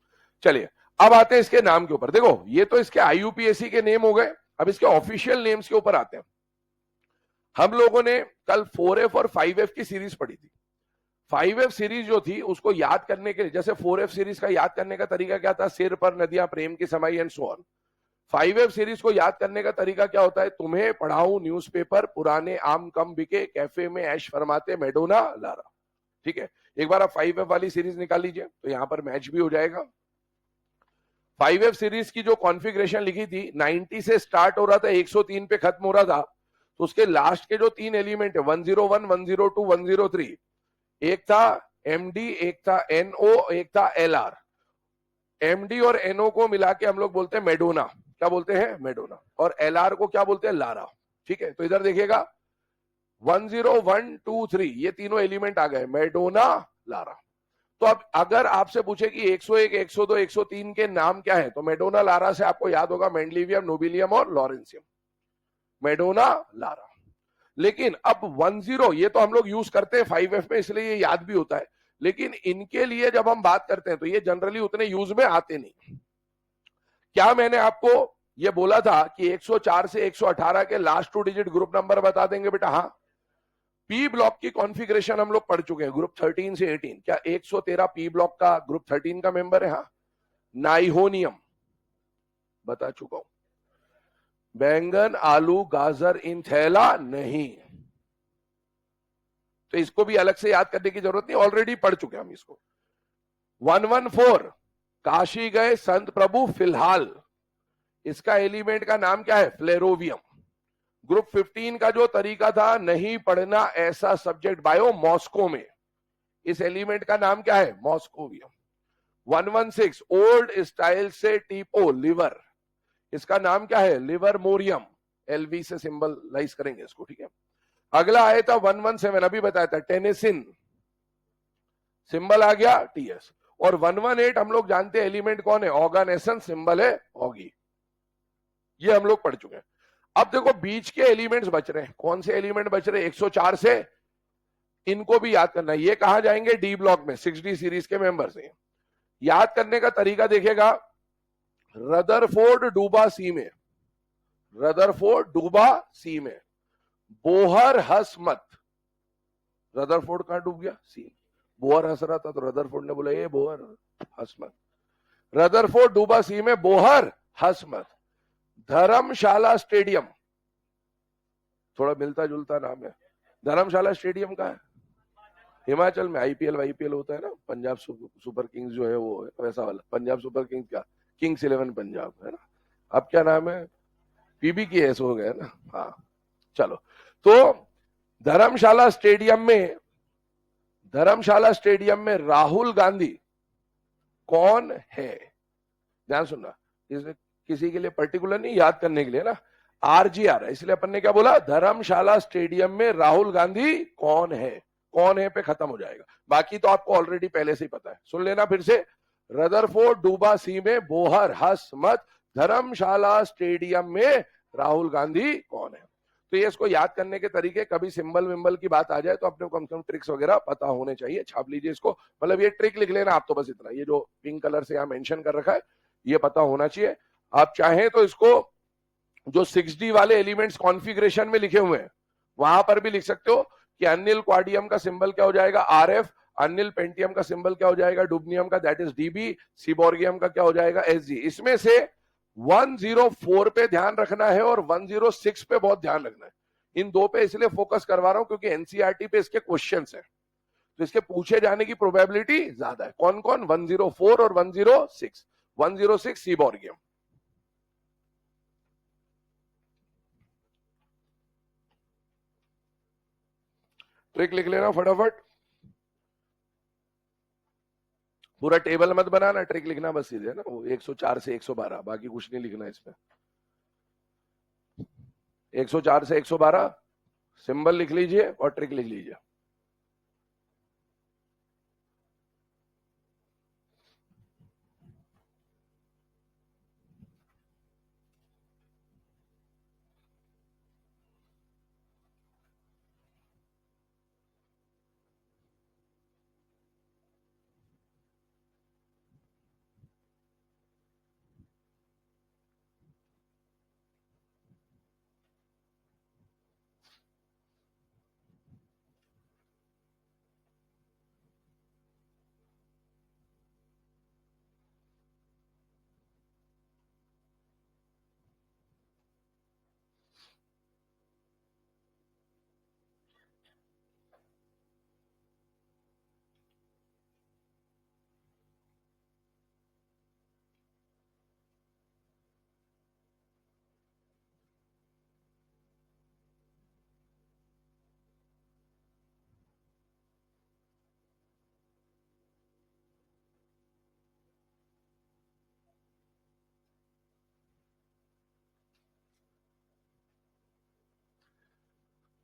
चलिए अब आते हैं इसके नाम के ऊपर। देखो ये तो इसके आईयूपीएसी के नेम हो गए, अब इसके ऑफिशियल नेम्स के ऊपर आते हैं। हम लोगों ने कल 4F और 5F की सीरीज पढ़ी थी। 5F सीरीज जो थी उसको याद करने के लिए, जैसे 4F सीरीज का याद करने का तरीका क्या था, सिर पर नदियां प्रेम की समाई and so on. 5F series को याद करने का तरीका क्या होता है, तुम्हें पढ़ाऊं न्यूज़पेपर, पुराने आम कम बिके, कैफे में ऐश फरमाते, मैडोना लारा। ठीक है, एक बार आप 5F वाली सीरीज निकाल लीजिए तो यहां पर मैच भी हो जाएगा। 5F सीरीज की जो कॉन्फ़िगरेशन लिखी थी, 90 से स्टार्ट हो रहा था, 103 पे खत्म हो रहा था, तो उसके लास्ट के जो तीन एलिमेंट है 101, 102, 103, एक था एमडी, एक था एनओ, एक था एलआर। एमडी और एनओ को मिला के हम लोग बोलते हैं मेडोना, क्या बोलते हैं, मेडोना। और एलआर को क्या बोलते हैं, लारा। ठीक है, तो इधर देखिएगा 10123 ये तीनों एलिमेंट आ गए, मेडोना, लारा। तो अब अगर आपसे पूछे कि 101, 102, 103 के नाम क्या है, तो मेडोना लारा से आपको याद होगा मेंडलीवियम, नोबिलियम और लॉरेंसियम, मेडोना लारा। लेकिन अब 10 ये तो हम लोग यूज करते हैं 5F में, इसलिए ये याद भी होता है, लेकिन इनके लिए जब हम बात करते हैं तो ये जनरली उतने यूज में आते नहीं। क्या मैंने आपको ये बोला था कि 104 से 118 के लास्ट 2 डिजिट ग्रुप नंबर बता देंगे बेटा? हाँ, पी ब्लॉक की कॉन्फ़िगरेशन हम लोग पढ़ चुके हैं, ग्रुप 13 से 18। क्या 113 पी ब्लॉक का ग्रुप 13 का मेंबर है? हाँ। नाइहोनियम बता चुका हूं, बैंगन, आलू, गाजर इन थैला नहीं, तो इसको भी अलग से याद करने की जरूरत नहीं, ऑलरेडी पढ़ चुके हम इसको। 114 काशी गए संत प्रभु फिलहाल, इसका एलिमेंट का नाम क्या है, फ्लेरोवियम। ग्रुप 15 का जो तरीका था, नहीं पढ़ना ऐसा सब्जेक्ट बायो मॉस्को में, इस एलिमेंट का नाम क्या है, मॉस्कोवियम। 116 ओल्ड स्टाइल से टीपो लिवर, इसका नाम क्या है, लिवर मोरियम, एलवी से सिंबलाइज करेंगे इसको। ठीक है, अगला आया था 117, अभी बताया था, टेनेसिन, सिंबल आ गया टीएस। और 118 हम लोग जानते हैं एलिमेंट कौन है, ऑर्गानेसन, सिंबल है ऑगी, ये हम लोग पढ़ चुके हैं। अब देखो बीच के एलिमेंट्स बच रहे हैं, कौन से एलिमेंट बच रहे हैं, 104 से, इनको भी याद करना है। ये कहा जाएंगे डी ब्लॉक में, 6D सीरीज के मेंबर्स हैं। याद करने का तरीका देखिएगा, रदरफोर्ड डूबा सी में, रदरफोर्ड डूबा सी में, बोहर हंस मत, रदरफोर्ड कहां डूब गया, सी। बोहर हंस रहा था तो रदरफोर्ड ने बोला ये बोहर हंस मत, रदरफोर्ड डूबा सी में, बोहर हंस मत। धर्मशाला स्टेडियम, थोड़ा मिलता जुलता नाम है। धर्मशाला स्टेडियम का है हिमाचल में, आईपीएल वाईपीएल होता है ना, पंजाब सुपर किंग्स जो है वो है वैसा वाला, पंजाब सुपर किंग्स का किंग्स 11 पंजाब है ना। अब क्या नाम है, पीबी की एस हो गया ना। हाँ चलो, तो धर्मशाला स्टेडियम में राहुल गांधी कौन है? ध्यान सुनना, इसमें किसी के लिए पर्टिकुलर नहीं, याद करने के लिए ना, आरजीआर, इसलिए अपन ने क्या बोला, धर्मशाला स्टेडियम में राहुल गांधी कौन है, कौन है पे खत्म हो जाएगा। बाकी तो आपको ऑलरेडी पहले से ही पता है, सुन लेना फिर से। रदरफोर्ड डूबा सी में बोहर हंस मत, धर्मशाला स्टेडियम में राहुल गांधी कौन है। तो ये इसको याद करने के तरीके, कभी सिंबल विंबल की बात आ जाए तो अपने को कम से कम ट्रिक्स वगैरह पता होने चाहिए। छाप लीजिए इसको, मतलब ये ट्रिक लिख लेना आप तो बस इतना, ये जो पिंक कलर से यहाँ मेंशन कर रखा है ये पता होना चाहिए। आप चाहें तो इसको जो 6D वाले एलिमेंट्स कॉन्फ़िगरेशन में लिखे हुए हैं वहां पर भी लिख सकते हो कि अनिल क्वाडियम का सिंबल क्या हो जाएगा, आरएफ, अनिल पेंटियम का सिंबल क्या हो जाएगा, डुबनियम का दैट इज डीबी, सीबोर्गियम का क्या हो जाएगा, एसजी। इसमें से 104 पे ध्यान रखना है और 106 पे बहुत ध्यान रखना है। इन दो पे इसलिए फोकस करवा रहा हूं क्योंकि एनसीईआरटी पे इसके क्वेश्चंस हैं, तो इसके पूछे जाने की प्रोबेबिलिटी ज्यादा है। कौन कौन, 104 और 106। 106 सीबोर्गियम। ट्रिक लिख लेना फटाफट, पूरा टेबल मत बनाना, ट्रिक लिखना बस सीधे ना, वो 104 से 112, बाकी कुछ नहीं लिखना इसमें। 104 से 112 सिंबल लिख लीजिए और ट्रिक लिख लीजिए।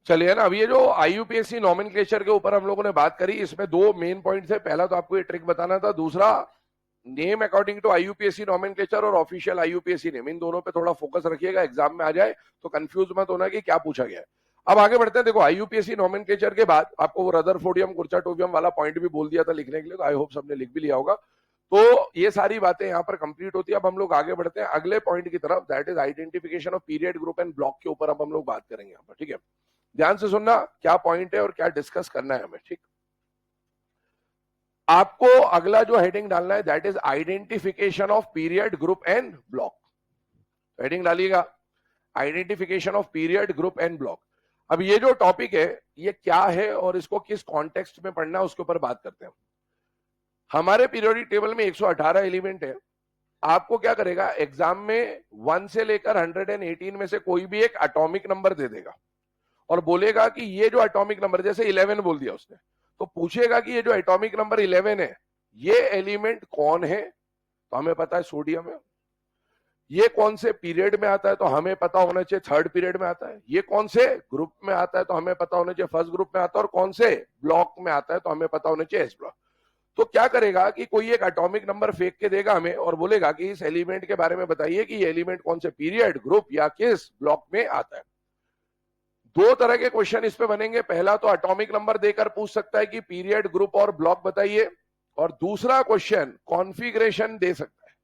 चलिए ना, अब ये जो आईयूपीएससी नॉमेनक्लेचर के ऊपर हम लोगों ने बात करी, इसमें दो मेन पॉइंट थे। पहला तो आपको ये ट्रिक बताना था, दूसरा name according to IUPAC nomenclature और ऑफिशियल आईयूपीएससी नेम, इन दोनों पे थोड़ा फोकस रखिएगा, एग्जाम में आ जाए तो कंफ्यूज मत होना कि क्या पूछा गया है। अब आगे बढ़ते हैं। देखो, आईयूपीएससी नॉमेनक्लेचर के बाद आपको वो रदरफोर्डियम कुर्चाटोवियम वाला पॉइंट भी बोल दिया था लिखने के लिए, तो आई होप सबने लिख भी लिया होगा। तो ये सारी बातें यहाँ पर कंप्लीट होती है। अब हम लोग आगे बढ़ते हैं अगले पॉइंट की तरफ, that is identification of period, group and block के ऊपर अब हम लोग बात करेंगे यहाँ पर। ठीक है, ध्यान से सुनना क्या पॉइंट है और क्या डिस्कस करना है हमें। ठीक, आपको अगला जो हेडिंग डालना है that is identification of period, group and block. Heading डालिएगा identification of period, group and block. अब ये जो टॉपिक है ये क्या है और इसको किस कॉन्टेक्स्ट में पढ़ना है उसके ऊपर बात करते हैं। हमारे पीरियोडिक टेबल में 118 एलिमेंट है। आपको क्या करेगा, एग्जाम में 1 से लेकर 118 में से कोई भी एक एटॉमिक नंबर दे देगा और बोलेगा कि ये जो एटॉमिक नंबर, जैसे 11 बोल दिया उसने, तो पूछेगा कि ये जो एटॉमिक नंबर 11 है ये एलिमेंट कौन है, तो हमें पता है सोडियम है। ये कौन से पीरियड में आता है, तो हमें पता होना चाहिए थर्ड पीरियड में आता है। ये कौन से ग्रुप में आता है, तो हमें पता होना चाहिए फर्स्ट ग्रुप में आता है। और कौन से ब्लॉक में आता है, तो हमें पता होना चाहिए एस ब्लॉक। तो क्या करेगा कि कोई एक एटॉमिक नंबर फेंक के देगा हमें और बोलेगा कि इस एलिमेंट के बारे में बताइए कि ये एलिमेंट कौन से पीरियड, ग्रुप या किस ब्लॉक में आता है। दो तरह के क्वेश्चन इस पे बनेंगे। पहला तो एटॉमिक नंबर देकर पूछ सकता है कि पीरियड, ग्रुप और ब्लॉक बताइए, और दूसरा क्वेश्चन कॉन्फ़िगरेशन दे सकता है।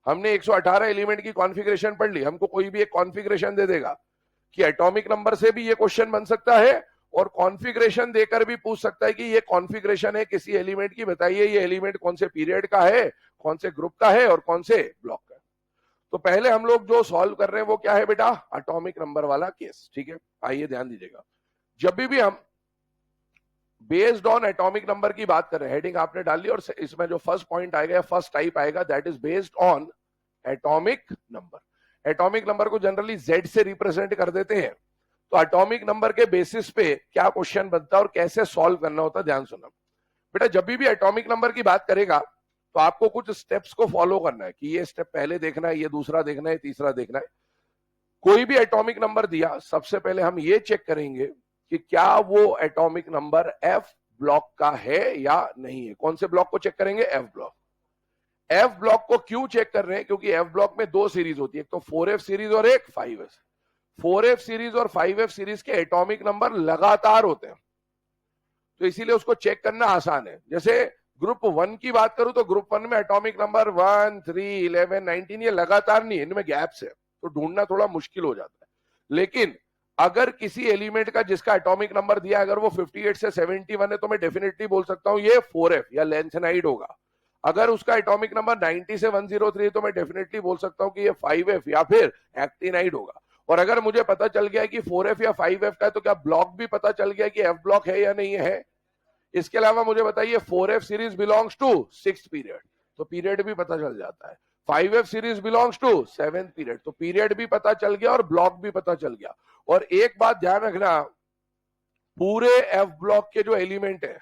हमने 118 एलिमेंट की कॉन्फ़िगरेशन पढ़ ली, हमको कोई भी एक कॉन्फ़िगरेशन दे देगा कि एटॉमिक नंबर से भी ये क्वेश्चन बन सकता है और कॉन्फ़िगरेशन देकर भी पूछ सकता है कि ये कॉन्फ़िगरेशन है किसी एलिमेंट की, बताइए ये एलिमेंट कौन से पीरियड का है, कौन से ग्रुप का है और कौन से ब्लॉक का है। तो पहले हम लोग जो सॉल्व कर रहे हैं वो क्या है बेटा, एटॉमिक नंबर वाला केस। ठीक है, आइए ध्यान दीजिएगा, जब भी हम बेस्ड ऑन एटॉमिक नंबर की बात कर रहे हैं, हेडिंग आपने डाल ली और इसमें जो फर्स्ट पॉइंट आएगा, फर्स्ट टाइप आएगा, that is based on atomic number. Atomic number को जनरली जेड से रिप्रेजेंट कर देते हैं। तो एटॉमिक नंबर के बेसिस पे क्या क्वेश्चन बनता है और कैसे सॉल्व करना होता है, ध्यान सुनना बेटा। जब भी एटॉमिक नंबर की बात करेगा तो आपको कुछ स्टेप्स को फॉलो करना है कि ये स्टेप पहले देखना है, ये दूसरा देखना है, तीसरा देखना है। कोई भी एटॉमिक नंबर दिया, सबसे पहले हम ये चेक करेंगे कि क्या वो एटॉमिक नंबर एफ ब्लॉक का है या नहीं है। कौन से ब्लॉक को चेक करेंगे, एफ ब्लॉक। एफ ब्लॉक को क्यों चेक कर रहे हैं, क्योंकि एफ ब्लॉक में दो सीरीज होती है, एक तो 4f सीरीज और एक 5f। 4f सीरीज और 5f सीरीज के एटॉमिक नंबर लगातार होते हैं, तो इसीलिए उसको चेक करना आसान है। जैसे ग्रुप 1 की बात करूं तो ग्रुप 1 में एटॉमिक नंबर 1, 3, 11, 19 ये लगातार नहीं है, इनमें गैप्स है, तो ढूंढना थोड़ा मुश्किल हो जाता है। लेकिन अगर किसी एलिमेंट का जिसका एटॉमिक नंबर दिया, अगर वो 58 से 71 है, तो मैं डेफिनेटली बोल सकता हूं ये 4f या लैंथेनाइड होगा। अगर उसका एटॉमिक नंबर 90 से 103 है, तो मैं डेफिनेटली बोल सकता हूं कि ये 5f या फिर एक्टिनाइड होगा। और अगर मुझे पता चल गया कि 4f या 5f का है, तो क्या ब्लॉक भी पता चल गया कि f ब्लॉक है या नहीं है। इसके अलावा मुझे बताइए 4f series belongs to 6th period, तो पीरियड भी पता चल जाता है। 5f series belongs to 7th period, तो पीरियड भी पता चल गया और ब्लॉक भी पता चल गया। और एक बात ध्यान रखना, पूरे एफ ब्लॉक के जो एलिमेंट है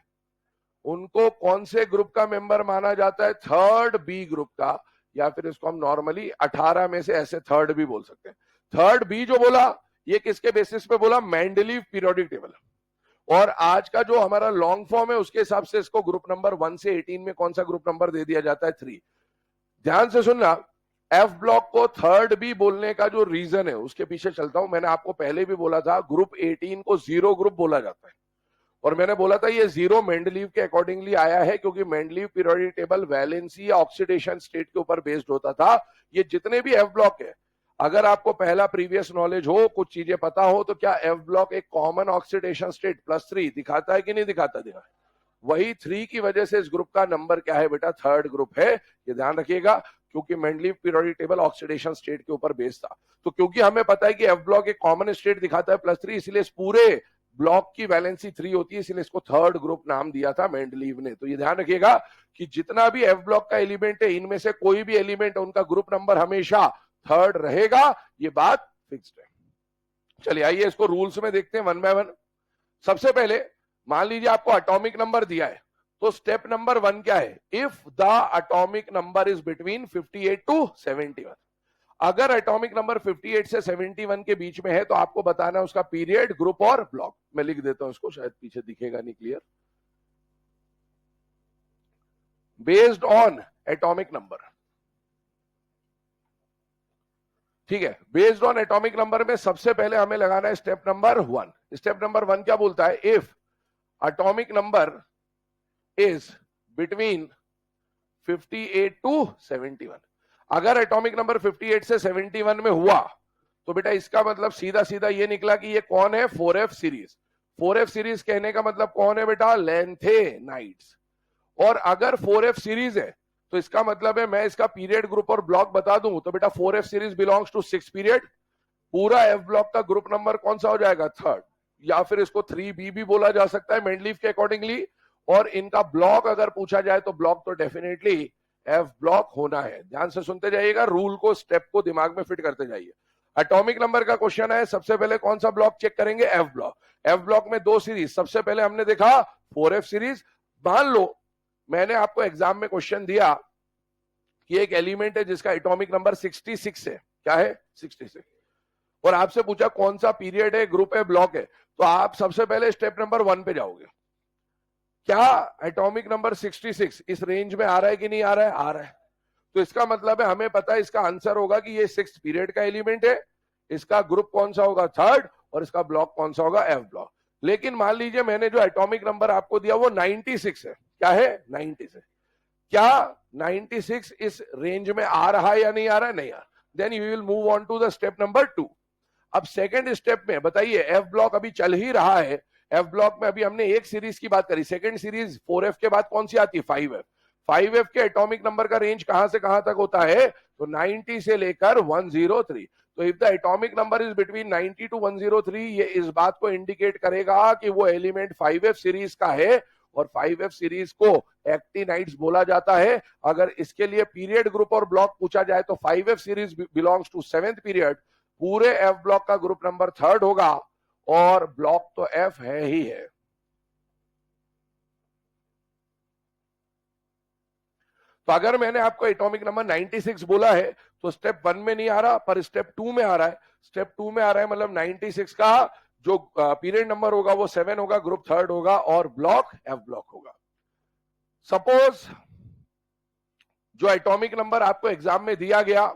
उनको कौन से ग्रुप का मेंबर माना जाता है, थर्ड बी ग्रुप का, या फिर इसको हम नॉर्मली 18 में से ऐसे थर्ड भी बोल सकते हैं। थर्ड बी जो बोला, ये किसके बेसिस पे बोला, मेंडलीव पीरियोडिक टेबल। और आज का जो हमारा लॉन्ग फॉर्म है उसके हिसाब से इसको ग्रुप नंबर 1 से 18 में कौन सा ग्रुप नंबर दे दिया जाता है, 3। ध्यान से सुनना, एफ ब्लॉक को थर्ड बी बोलने का जो रीजन है उसके पीछे चलता हूं। मैंने आपको पहले भी बोला था, ग्रुप 18 को जीरो ग्रुप बोला जाता है, और मैंने बोला था ये जीरो मेंडलीव के अकॉर्डिंगली आया है, क्योंकि मेंडलीव पीरियोडिक टेबल वैलेंसी या ऑक्सीडेशन स्टेट के ऊपर बेस्ड होता था। ये जितने भी एफ ब्लॉक है, अगर आपको पहला प्रीवियस नॉलेज हो, कुछ चीजें पता हो, तो क्या एफ ब्लॉक एक कॉमन ऑक्सीडेशन स्टेट +3 दिखाता है कि नहीं दिखाता, वही 3 की वजह से इस ग्रुप का नंबर क्या है बेटा, थर्ड ग्रुप है। ये ध्यान रखिएगा, क्योंकि Mendeleev periodic table oxidation state के ऊपर बेस्ड था। तो क्योंकि हमें पता है कि एफ ब्लॉक एक कॉमन स्टेट दिखाता है +3, इसलिए इस पूरे ब्लॉक की वैलेंसी 3 होती है, इसलिए इसको थर्ड ग्रुप नाम दिया था मेंडलीव ने। तो ये ध्यान रखिएगा कि जितना भी एफ ब्लॉक का एलिमेंट है, इनमें से कोई भी एलिमेंट है, उनका ग्रुप नंबर हमेशा थर्ड रहेगा, ये बात फिक्स्ड है। चलिए आइए इसको रूल्स में देखते हैं 1 बाय 1। सबसे पहले मान लीजिए आपको एटॉमिक नंबर दिया है, तो स्टेप नंबर 1 क्या है, if the atomic number is between 58 to 71। अगर एटॉमिक नंबर 58 से 71 के बीच में है, तो आपको बताना है उसका पीरियड, ग्रुप और ब्लॉक। मैं लिख देता हूं इसको, शायद पीछे दिखेगा नहीं clear. Based on atomic number, ठीक है, बेस्ड ऑन एटॉमिक नंबर में सबसे पहले हमें लगाना है स्टेप नंबर 1। स्टेप नंबर 1 क्या बोलता है, if atomic number is between 58 to 71। अगर एटॉमिक नंबर 58 से 71 में हुआ, तो बेटा इसका मतलब सीधा सीधा ये निकला कि ये कौन है, 4f सीरीज। 4f सीरीज कहने का मतलब कौन है बेटा, लैंथेनाइड्स। और अगर 4f सीरीज है, तो इसका मतलब है, मैं इसका पीरियड, ग्रुप और ब्लॉक बता दूं, तो बेटा 4f series belongs to 6th period. पूरा एफ ब्लॉक का ग्रुप नंबर कौन सा हो जाएगा, थर्ड, या फिर इसको 3b भी बोला जा सकता है मेंडलीव के अकॉर्डिंगली। और इनका ब्लॉक अगर पूछा जाए, तो ब्लॉक तो डेफिनेटली एफ ब्लॉक होना है। ध्यान से सुनते जाइएगा, रूल को, स्टेप को दिमाग में फिट करते जाइए। एटॉमिक नंबर का क्वेश्चन है, सबसे पहले कौन सा ब्लॉक चेक करेंगे, एफ ब्लॉक। एफ ब्लॉक में दो सीरीज, सबसे पहले हमने देखा 4f सीरीज। मान लो मैंने आपको एग्जाम में क्वेश्चन दिया कि एक एलिमेंट है जिसका एटॉमिक नंबर 66 है, क्या है, 66, और आपसे पूछा कौन सा पीरियड है, ग्रुप है, ब्लॉक है, तो आप सबसे पहले स्टेप नंबर 1 पे जाओगे। क्या एटॉमिक नंबर 66 इस रेंज में आ रहा है कि नहीं आ रहा है, आ रहा है। तो इसका मतलब है, हमें पता है इसका आंसर होगा कि ये 6th पीरियड का एलिमेंट है, इसका ग्रुप कौन सा होगा, थर्ड, और इसका ब्लॉक कौन सा होगा, एफ ब्लॉक। लेकिन मान लीजिए मैंने जो एटॉमिक नंबर आपको दिया वो 96 है, क्या है, 96। क्या 96 इस रेंज में आ रहा है या नहीं आ रहा है, नहीं आ रहा। Then you will move on to the step number 2। अब सेकंड स्टेप में बताइए, एफ ब्लॉक अभी चल ही रहा है, एफ ब्लॉक में अभी हमने एक सीरीज की बात करी, सेकंड सीरीज 4f के बाद कौन सी आती है, 5f। 5F के एटॉमिक नंबर का रेंज कहां से कहां तक होता है? तो 90 से लेकर 103। तो if the atomic number is between 90 to 103, ये इस बात को इंडिकेट करेगा कि वो एलिमेंट 5F सीरीज का है, और 5F सीरीज को एक्टिनाइड्स बोला जाता है। अगर इसके लिए पीरियड, ग्रुप और ब्लॉक पूछा जाए तो 5F series belongs to 7th period, पूरे F ब्लॉक का ग्रुप नंबर 3rd होगा, और ब्लॉक तो F है ही है। तो अगर मैंने आपको एटॉमिक नंबर 96 बोला है तो स्टेप 1 में नहीं आ रहा, पर स्टेप 2 में आ रहा है। स्टेप 2 में आ रहा है मतलब 96 का जो पीरियड नंबर होगा वो 7 होगा, ग्रुप 3rd होगा, और ब्लॉक F ब्लॉक होगा। सपोज जो एटॉमिक नंबर आपको एग्जाम में दिया गया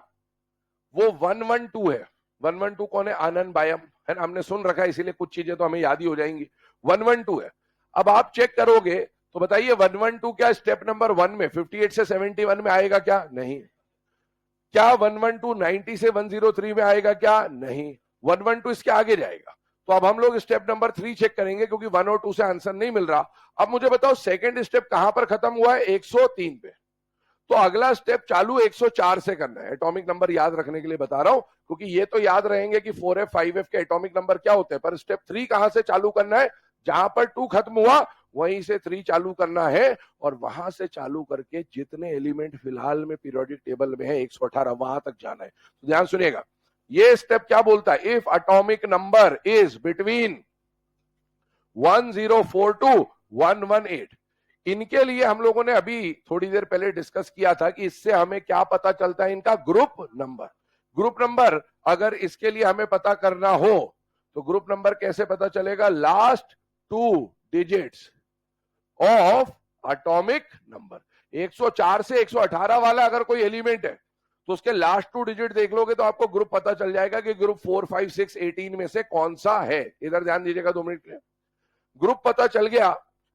वो 112 है। 112 कौन है? आनंद बायम, है ना, हमने सुन रखा है, इसीलिए कुछ चीजें तो हमें याद ही हो जाएंगी। 112 है। अब आप चेक करोगे तो बताइए 112 क्या स्टेप नंबर 1 में 58 से 71 में आएगा क्या? नहीं। क्या 112 90 से 103 में आएगा क्या? नहीं। 112 इसके आगे जाएगा। तो अब हम लोग स्टेप नंबर 3 चेक करेंगे, क्योंकि 1 और 2 से आंसर नहीं मिल रहा। अब मुझे बताओ सेकंड स्टेप कहां पर खत्म हुआ है? 103 पे। तो अगला स्टेप चालू 104 से करना है। एटॉमिक नंबर याद रखने के लिए बता रहा हूं, क्योंकि ये तो याद रहेंगे कि 4F 5F के एटॉमिक नंबर क्या होते हैं, पर स्टेप 3 कहां से चालू करना है? जहां पर 2 खत्म हुआ वहीं से 3 चालू करना है, और वहां से चालू करके जितने एलिमेंट फिलहाल में पीरियोडिक टेबल में है 118 वहां तक जाना है। तो ध्यान सुनिएगा, ये स्टेप क्या बोलता है? If atomic number is between 104 to 118, इनके लिए हम लोगों ने अभी थोड़ी देर पहले डिस्कस किया था कि इससे हमें क्या पता चलता है? इनका ग्रुप नंबर। ग्रुप नंबर अगर इसके लिए हमें पता करना हो तो ग्रुप नंबर कैसे पता चलेगा? Last 2 digits of atomic number. 104 से 118 वाला अगर कोई एलिमेंट है तो उसके लास्ट 2 डिजिट देख लोगे तो आपको ग्रुप पता चल जाएगा कि ग्रुप 4, 5, 6, 18 में से कौन सा है। इधर ध्यान दीजिएगा 2 मिनट के लिए। ग्रुप पता चल गया,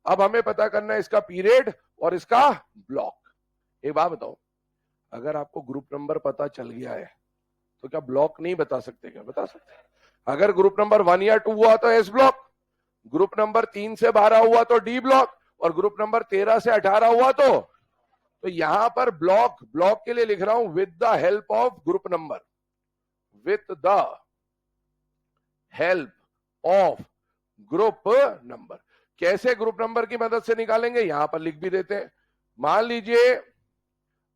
अब हमें पता करना है इसका पीरियड और इसका ब्लॉक। एक बात बताओ, अगर आपको ग्रुप नंबर पता चल गया है तो क्या ब्लॉक नहीं बता सकते? क्या बता सकते? अगर ग्रुप नंबर 1 या 2 हुआ तो एस ब्लॉक, ग्रुप नंबर 3 से 12 हुआ तो डी ब्लॉक, और ग्रुप नंबर 13 से 18 हुआ तो यहां पर ब्लॉक के लिए लिख रहा हूं with the help of group number. With the help of group number. कैसे ग्रुप नंबर की मदद से निकालेंगे? यहां पर लिख भी देते हैं। मान लीजिए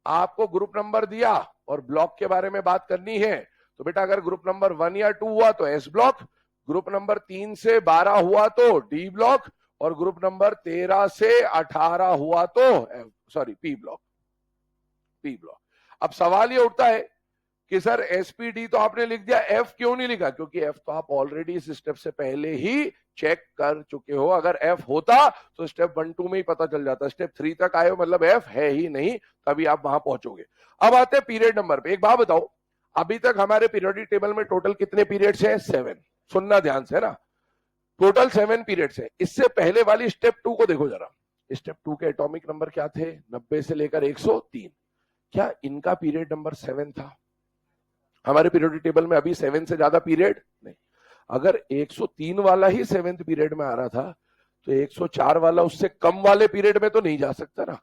आपको ग्रुप नंबर दिया और ब्लॉक के बारे में बात करनी है, तो बेटा अगर ग्रुप नंबर 1 या 2 हुआ तो एस ब्लॉक, ग्रुप नंबर 3 से 12 हुआ तो डी ब्लॉक, और ग्रुप नंबर 13 से 18 हुआ तो पी ब्लॉक। अब सवाल ये उठता है कि सर एसपीडी तो आपने लिख दिया, एफ क्यों नहीं लिखा? क्योंकि एफ तो आप ऑलरेडी इस स्टेप से पहले ही चेक कर चुके हो। अगर एफ होता तो स्टेप 1, 2 में ही पता चल जाता। स्टेप 3 तक आए हो मतलब एफ है ही नहीं, तभी आप वहां पहुंचोगे। अब आते हैं पीरियड नंबर पे। एक बात बताओ, अभी तक हमारे पीरियोडिक टेबल में टोटल कितने पीरियड्स हैं? 7। सुनना ध्यान से ना, टोटल 7 पीरियड्स है। इससे पहले वाली स्टेप 2 को देखो जरा। स्टेप 2 के एटॉमिक नंबर क्या थे? 90 से लेकर 103। क्या इनका पीरियड नंबर 7 था? हमारे पीरियोडिक टेबल में अभी 7 से ज्यादा पीरियड नहीं। अगर 103 वाला ही 7th पीरियड में आ रहा था तो 104 वाला उससे कम वाले पीरियड में तो नहीं जा सकता ना,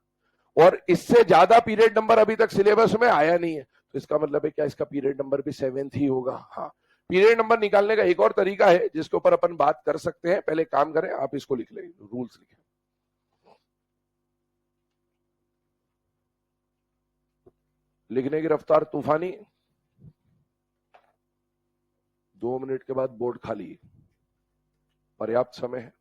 और इससे ज्यादा पीरियड नंबर अभी तक सिलेबस में आया नहीं है, तो इसका मतलब है क्या इसका पीरियड नंबर भी 7th ही होगा? हाँ। पीरियड नंबर निकालने का एक और तरीका है जिसके ऊपर अपन बात कर सकते हैं। पहले काम करें, आप इसको लिख लें, रूल्स लिखें। लिखने की रफ्तार तूफानी। 2 मिनट के बाद बोर्ड खाली, पर्याप्त समय है।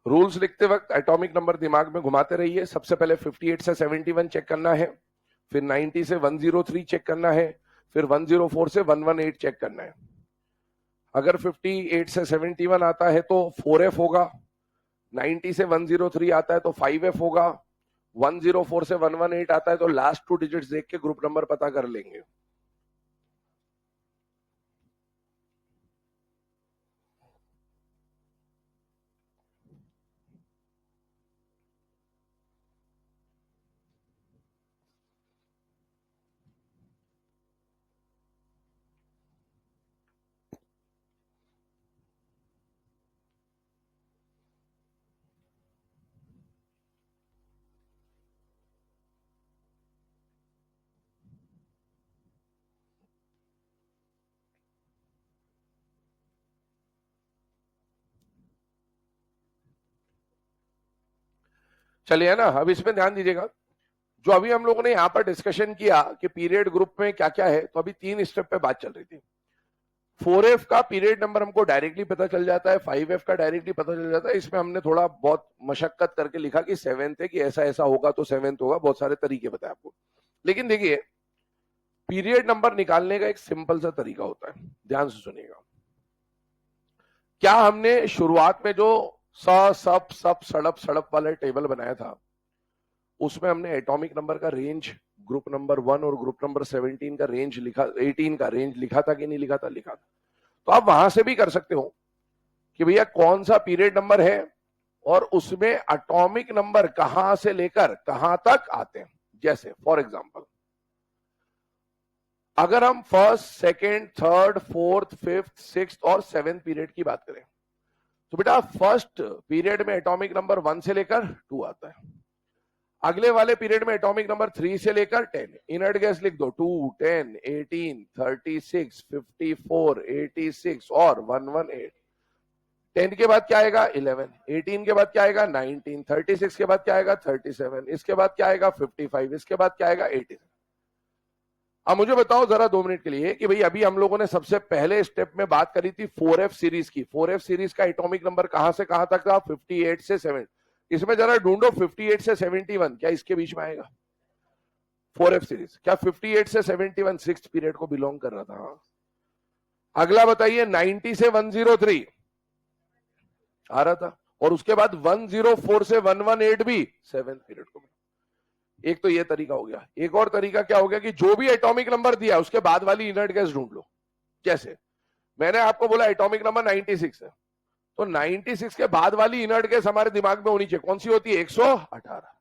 रूल्स लिखते वक्त एटॉमिक नंबर दिमाग में घुमाते रहिए। सबसे पहले 58 से 71 चेक करना है, फिर 90 से 103 चेक करना है, फिर 104 से 118 चेक करना है। अगर 58 से 71 आता है तो 4F होगा, 90 से 103 आता है तो 5F होगा, 104 से 118 आता है तो लास्ट 2 डिजिट्स देख के ग्रुप नंबर पता कर लेंगे। चलिए ना, अब इसमें ध्यान दीजिएगा। जो अभी हम लोगों ने यहाँ पर डिस्कशन किया कि पीरियड ग्रुप में क्या क्या है, तो अभी 3 स्टेप पे बात चल रही थी। 4F का पीरियड नंबर हमको डायरेक्टली पता चल जाता है, 5F का डायरेक्टली पता चल जाता है। इसमें हमने थोड़ा बहुत मशक्कत करके लिखा कि 7th है, कि ऐसा ऐसा होगा तो 7th होगा, बहुत सारे तरीके बताए आपको। लेकिन देखिए, पीरियड नंबर निकालने का एक सिंपल सा तरीका होता है, ध्यान से सुनिएगा। क्या हमने शुरुआत में जो सब सड़प सड़प वाला टेबल बनाया था, उसमें हमने एटॉमिक नंबर का रेंज, ग्रुप नंबर 1 और ग्रुप नंबर 17 का रेंज लिखा, 18 का रेंज लिखा था कि नहीं लिखा था? लिखा था। तो आप वहां से भी कर सकते हो कि भैया कौन सा पीरियड नंबर है और उसमें एटॉमिक नंबर कहां से लेकर कहां तक आते हैं। जैसे फॉर एग्जांपल, अगर हम first, second, third, fourth, fifth, sixth और 7th पीरियड की बात करें, तो बेटा फर्स्ट पीरियड में एटॉमिक नंबर 1 से लेकर 2 आता है। अगले वाले पीरियड में एटॉमिक नंबर 3 से लेकर 10। इनर्ट गैस लिख दो, 2, 10, 18, 36, 54, 86 और 118। 10 के बाद क्या आएगा? 11। 18 के बाद क्या आएगा? 19। 36 के बाद क्या आएगा? 37। इसके बाद क्या आएगा? 55। इसके बाद क्या आएगा? 87। अब मुझे बताओ जरा 2 मिनट के लिए कि भाई अभी हम लोगों ने सबसे पहले स्टेप में बात करी थी 4F सीरीज की। 4F सीरीज का एटॉमिक नंबर कहां से कहां तक था? 58 से 7। इसमें जरा ढूंढो 58 से 71, क्या इसके बीच में आएगा? 4F सीरीज क्या 58 से 71 6th पीरियड को बिलोंग कर रहा था? अगला बताइए, 90 से 103 आ रहा था, और उसके बाद 104 से 118 भी 7th पीरियड को। एक तो ये तरीका हो गया। एक और तरीका क्या हो गया कि जो भी एटॉमिक नंबर दिया उसके बाद वाली इनर्ट गैस ढूंढ लो। जैसे मैंने आपको बोला एटॉमिक नंबर 96 है, तो 96 के बाद वाली इनर्ट गैस हमारे दिमाग में होनी चाहिए, कौन सी होती है? 118।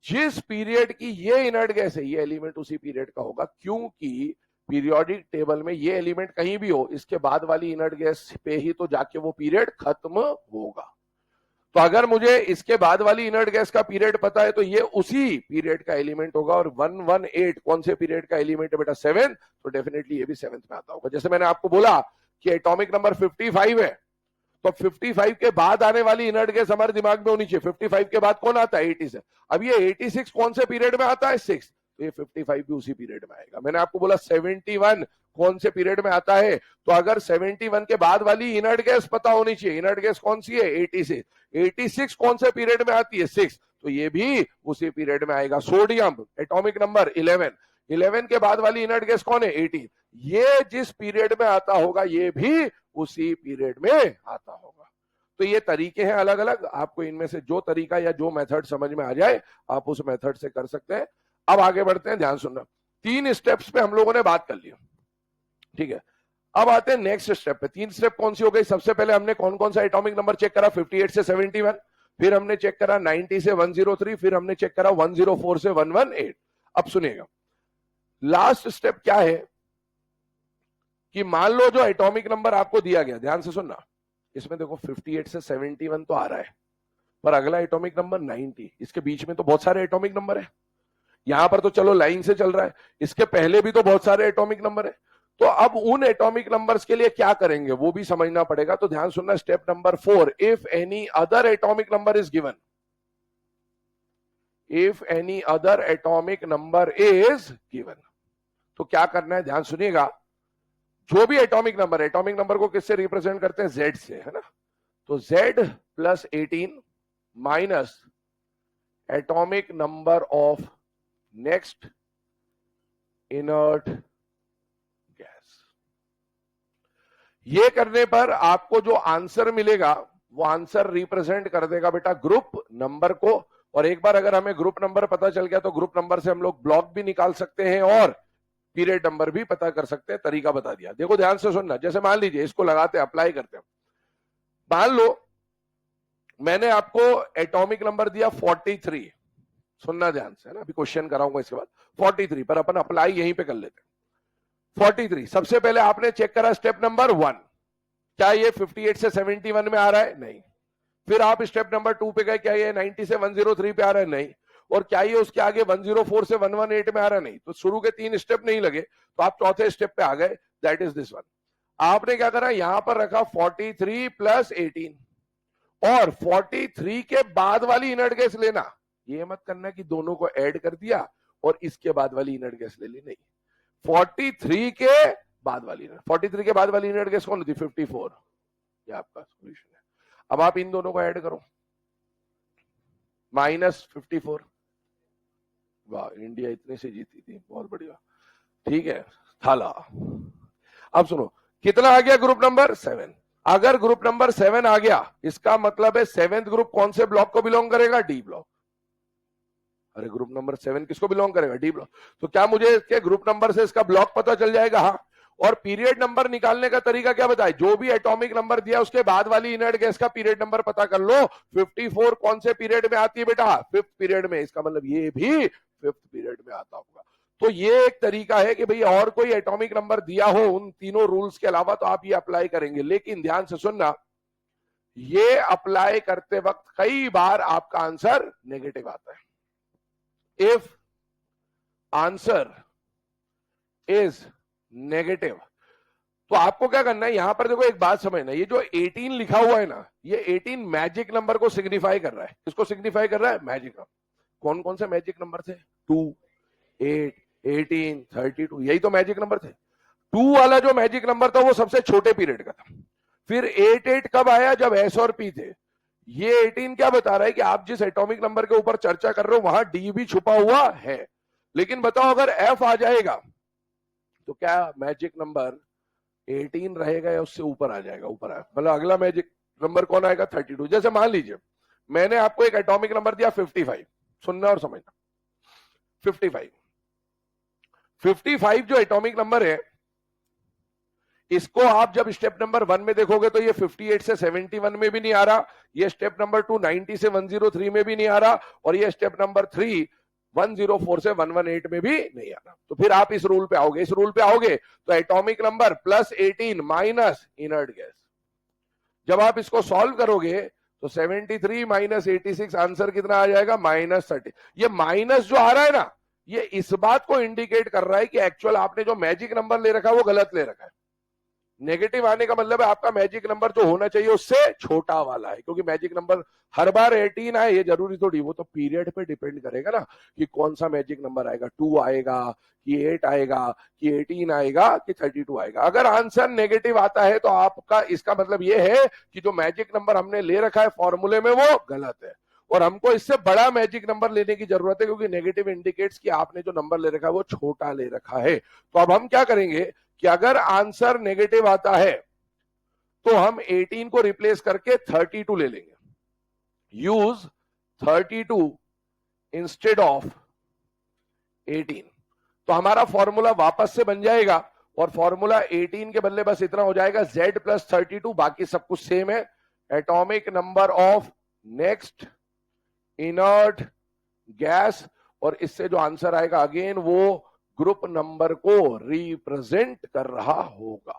जिस पीरियड की ये इनर्ट गैस है, ये एलिमेंट उसी पीरियड का होगा, क्योंकि पीरियोडिक टेबल में ये एलिमेंट कहीं भी हो, इसके बाद वाली इनर्ट गैस पे ही तो जाके वो पीरियड खत्म होगा। तो अगर मुझे इसके बाद वाली इनर्ट गैस का पीरियड पता है, तो ये उसी पीरियड का एलिमेंट होगा। और 118 कौन से पीरियड का एलिमेंट है बेटा? 7। तो डेफिनेटली ये भी 7th में आता होगा। जैसे मैंने आपको बोला कि एटॉमिक नंबर 55 है, तो 55 के बाद आने वाली इनर्ट गैस हमारे दिमाग में होनी चाहिए। 55 के बाद कौन आता है? 86। अब ये 86 कौन से पीरियड में आता है? 6। तो ये 55 भी उसी पीरियड में आएगा। मैंने आपको बोला 71 कौन से पीरियड में आता है, तो अगर 71 के बाद वाली इनर्ट गैस पता होनी चाहिए। इनर्ट गैस कौन सी है? 86। 86 कौन से पीरियड में आती है? 6। तो ये भी उसी पीरियड में आएगा। Sodium atomic number 11। 11 के बाद वाली इनर्ट गैस कौन है? 18। ये जिस पीरियड में आता होगा ये भी उसी पीरियड में आता होगा। तो ये तरीके हैं अलग अलग, आपको इनमें से जो तरीका या जो मेथड समझ में आ जाए आप उस मेथड से कर सकते हैं। अब आगे बढ़ते हैं, ध्यान सुनना। 3 स्टेप्स पे हम लोगों ने बात कर ली, ठीक है। अब आते हैं नेक्स्ट स्टेप पे। 3 स्टेप कौन सी हो गई? सबसे पहले हमने कौन कौन सा एटॉमिक नंबर चेक करा? 58 से 71, फिर हमने चेक करा 90 से 103, फिर हमने चेक करा 104 से 118। अब सुनिएगा, लास्ट स्टेप क्या है कि मान लो जो एटॉमिक नंबर आपको दिया गया, ध्यान से सुनना, इसमें देखो 58 से 71 तो आ रहा है, पर अगला एटॉमिक नंबर 90, इसके बीच में तो बहुत सारे एटॉमिक नंबर है। यहां पर तो चलो लाइन से चल रहा है, इसके पहले भी तो बहुत सारे एटॉमिक नंबर है। तो अब उन एटॉमिक नंबर्स के लिए क्या करेंगे वो भी समझना पड़ेगा। तो ध्यान सुनना, step number 4, if any other atomic number is given, if any other atomic number is given, तो क्या करना है? ध्यान सुनिएगा, जो भी एटॉमिक नंबर को किससे रिप्रेजेंट करते हैं? Z से, है ना। तो Z plus 18 minus atomic number of next inert gas. ये करने पर आपको जो आंसर मिलेगा वो आंसर रिप्रेजेंट कर देगा बेटा ग्रुप नंबर को। और एक बार अगर हमें ग्रुप नंबर पता चल गया तो ग्रुप नंबर से हम लोग ब्लॉक भी निकाल सकते हैं और पीरियड नंबर भी पता कर सकते हैं। तरीका बता दिया। देखो ध्यान से सुनना, जैसे मान लीजिए इसको लगाते हैं, अप्लाई करते हैं। मान लो मैंने आपको एटॉमिक नंबर दिया 43, सुनना ध्यान से, है ना, अभी क्वेश्चन कराऊंगा इसके बाद। 43 पर अपन अप्लाई यहीं पे कर लेते हैं। 43 सबसे पहले आपने चेक करा स्टेप नंबर 1, क्या ये 58 से 71 में आ रहा है? नहीं। फिर आप स्टेप नंबर 2 पे गए, क्या ये 90 से 103 पे आ रहा है? नहीं। और क्या ये उसके आगे 104 से 118 में आ रहा? नहीं। तो शुरू के 3 स्टेप नहीं लगे, तो आप चौथे स्टेप पे आ गए, दैट इज दिस वन। आपने क्या करा? यहां पर रखा 43 प्लस 18, और 43 के बाद वाली इनर्ट गैस लेना। ये मत करना कि दोनों को ऐड कर दिया और इसके बाद वाली इनर्ट गैस ले ली, नहीं। 43 के बाद वाली इनर्ट, 43 के बाद वाली इनर्ट गैस कौन होती? 54। ये आपका सॉल्यूशन है। अब आप इन दोनों को ऐड करो, -54। वाह, इंडिया इतने से जीती थी, बहुत बढ़िया। ठीक है, थाला। अब सुनो, कितना आ गया? Group number 7। अगर ग्रुप नंबर 7 आ गया, इसका मतलब है 7th ग्रुप कौन से ब्लॉक को बिलोंग करेगा? D block. अरे ग्रुप नंबर 7 किसको बिलोंग करेगा? D block. तो क्या मुझे इसके ग्रुप नंबर से इसका ब्लॉक पता चल जाएगा? हाँ। और पीरियड नंबर निकालने का तरीका क्या बताए? जो भी एटॉमिक नंबर दिया उसके बाद वाली इनर्ट गैस का पीरियड नंबर पता कर लो। 54 कौन से पीरियड में आती है बेटा? 5th पीरियड में। इसका मतलब ये भी 5th पीरियड में आता होगा। तो ये एक तरीका है कि भाई और कोई एटॉमिक नंबर दिया हो उन तीनों रूल्स के अलावा तो आप ये अप्लाई करेंगे। लेकिन ध्यान से सुनना, ये अप्लाई करते वक्त कई बार आपका आंसर नेगेटिव आता है। इफ आंसर इज नेगेटिव, तो आपको क्या करना है? यहां पर देखो एक बात समझना, ये जो 18 लिखा हुआ है ना, ये 18 मैजिक नंबर को सिग्निफाई कर रहा है। किसको सिग्निफाई कर रहा है? Magic number. कौन कौन से मैजिक नंबर थे? 2, 8, 18, 32, यही तो मैजिक नंबर थे। 2 वाला जो मैजिक नंबर था वो सबसे छोटे पीरियड का था। फिर 8 कब आया? जब एस और पी थे। ये 18 क्या बता रहा है कि आप जिस एटॉमिक नंबर के ऊपर चर्चा कर रहे हो वहां डी भी छुपा हुआ है। लेकिन बताओ अगर एफ आ जाएगा तो क्या मैजिक नंबर 18 रहेगा या उससे ऊपर आ जाएगा? ऊपर आएगा। मतलब अगला मैजिक नंबर कौन आएगा? 32। जैसे मान लीजिए मैंने आपको एक एटॉमिक नंबर दिया 55, सुनना और समझना। 55 जो एटॉमिक नंबर है, इसको आप जब स्टेप नंबर 1 में देखोगे तो ये 58 से 71 में भी नहीं आ रहा, ये स्टेप नंबर 2 90 से 103 में भी नहीं आ रहा, और ये स्टेप नंबर 3 104 से 118 में भी नहीं आ रहा। तो फिर आप इस रूल पे आओगे। इस रूल पे आओगे तो atomic number +18 minus inert gas. जब आप इसको सॉल्व करोगे तो 73 माइनस 86 आंसर कितना आ जाएगा? -30। ये माइनस जो आ रहा है ना, ये इस बात को इंडिकेट कर रहा है कि एक्चुअल आपने जो मैजिक नंबर ले रखा है वो गलत ले रखा है। नेगेटिव आने का मतलब है आपका मैजिक नंबर जो होना चाहिए उससे छोटा वाला है, क्योंकि मैजिक नंबर हर बार 18 आए ये जरूरी थोड़ी, वो तो पीरियड पे डिपेंड करेगा ना कि कौन सा मैजिक नंबर आएगा, 2 आएगा कि 8 आएगा कि 18 आएगा कि 32 आएगा। अगर आंसर नेगेटिव आता है तो आपका इसका मतलब ये है कि जो मैजिक नंबर हमने ले रखा है फॉर्मूले में वो गलत है, और हमको इससे बड़ा मैजिक नंबर लेने की जरूरत है, क्योंकि नेगेटिव इंडिकेट्स कि आपने जो नंबर ले रखा है वो छोटा ले रखा है। तो अब हम क्या करेंगे कि अगर आंसर नेगेटिव आता है तो हम 18 को रिप्लेस करके 32 ले लेंगे। Use 32 instead of 18। तो हमारा फॉर्मूला वापस से बन जाएगा, और फॉर्मूला 18 के बदले बस इतना हो जाएगा Z + 32, बाकी सब कुछ सेम है। Atomic number of next inert gas, और इससे जो आंसर आएगा अगेन वो ग्रुप नंबर को रिप्रेजेंट कर रहा होगा।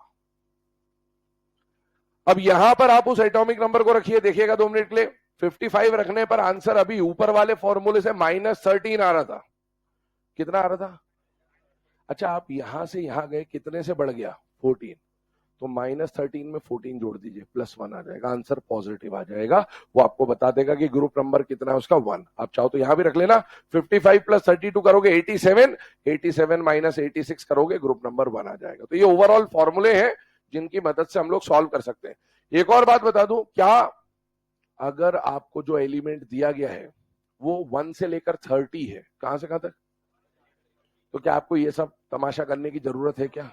अब यहां पर आप उस एटॉमिक नंबर को रखिए, देखिएगा 2 मिनट के लिए। 55 रखने पर आंसर अभी ऊपर वाले फॉर्मूले से -13 आ रहा था। कितना आ रहा था? अच्छा, आप यहां से यहां गए, कितने से बढ़ गया? 14। तो -13 में 14 जोड़ दीजिए, +1 आ जाएगा, आंसर पॉजिटिव आ जाएगा। वो आपको बता देगा कि ग्रुप नंबर कितना है उसका, 1। आप चाहो तो यहां भी रख लेना। 55 + 32 करोगे 87, 87 - 86 करोगे, ग्रुप नंबर 1 आ जाएगा। तो ये ओवरऑल फॉर्मूले हैं जिनकी मदद से हम लोग सॉल्व कर सकते हैं। एक और बात बता दूं, क्या अगर आपको जो एलिमेंट दिया गया है वो 1 से लेकर 30 है, कहां से कहां तक, तो क्या आपको ये सब तमाशा करने की जरूरत है क्या?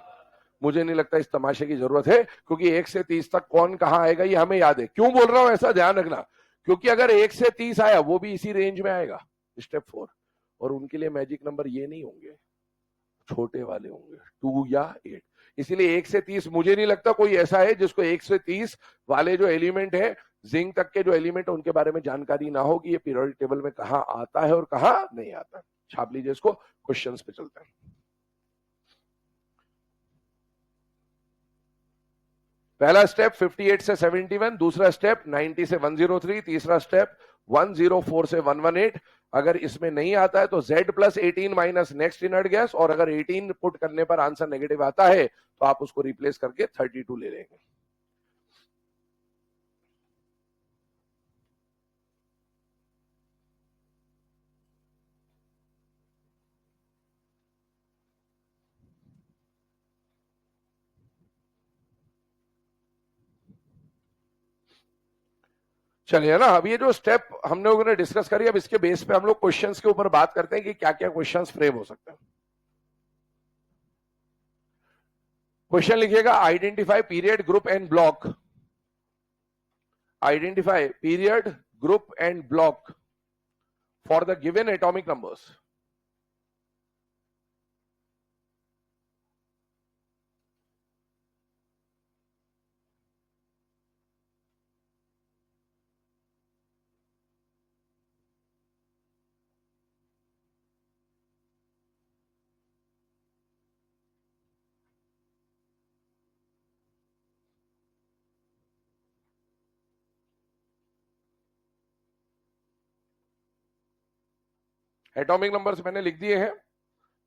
मुझे नहीं लगता इस तमाशे की जरूरत है, क्योंकि 1 से 30 तक कौन कहां आएगा ये हमें याद है। क्यों बोल रहा हूं ऐसा, ध्यान रखना, क्योंकि अगर 1 से 30 आया वो भी इसी रेंज में आएगा, स्टेप 4, और उनके लिए मैजिक नंबर ये नहीं होंगे, छोटे वाले होंगे, 2 या 8। इसीलिए 1 से 30 मुझे नहीं लगता कोई ऐसा है जिसको 1 से 30 वाले जो एलिमेंट है, जिंक तक के जो एलिमेंट है, उनके बारे में जानकारी ना हो कि ये पीरियोडिक टेबल में कहां आता है और कहां नहीं आता। छाप लीजिए इसको, क्वेश्चंस पे चलते हैं। पहला स्टेप 58 से 71, दूसरा स्टेप 90 से 103, तीसरा स्टेप 104 से 118। अगर इसमें नहीं आता है तो Z + 18 minus next inert gas, और अगर 18 पुट करने पर आंसर नेगेटिव आता है तो आप उसको रिप्लेस करके 32 ले लेंगे। चलिए ना, अब ये जो स्टेप हम लोगों ने डिस्कस करी, अब इसके बेस पे हम लोग क्वेश्चंस के ऊपर बात करते हैं कि क्या क्या क्वेश्चंस फ्रेम हो सकते हैं। क्वेश्चन लिखिएगा, identify period group and block, identify period group and block for the given atomic numbers. Atomic numbers मैंने लिख दिए हैं।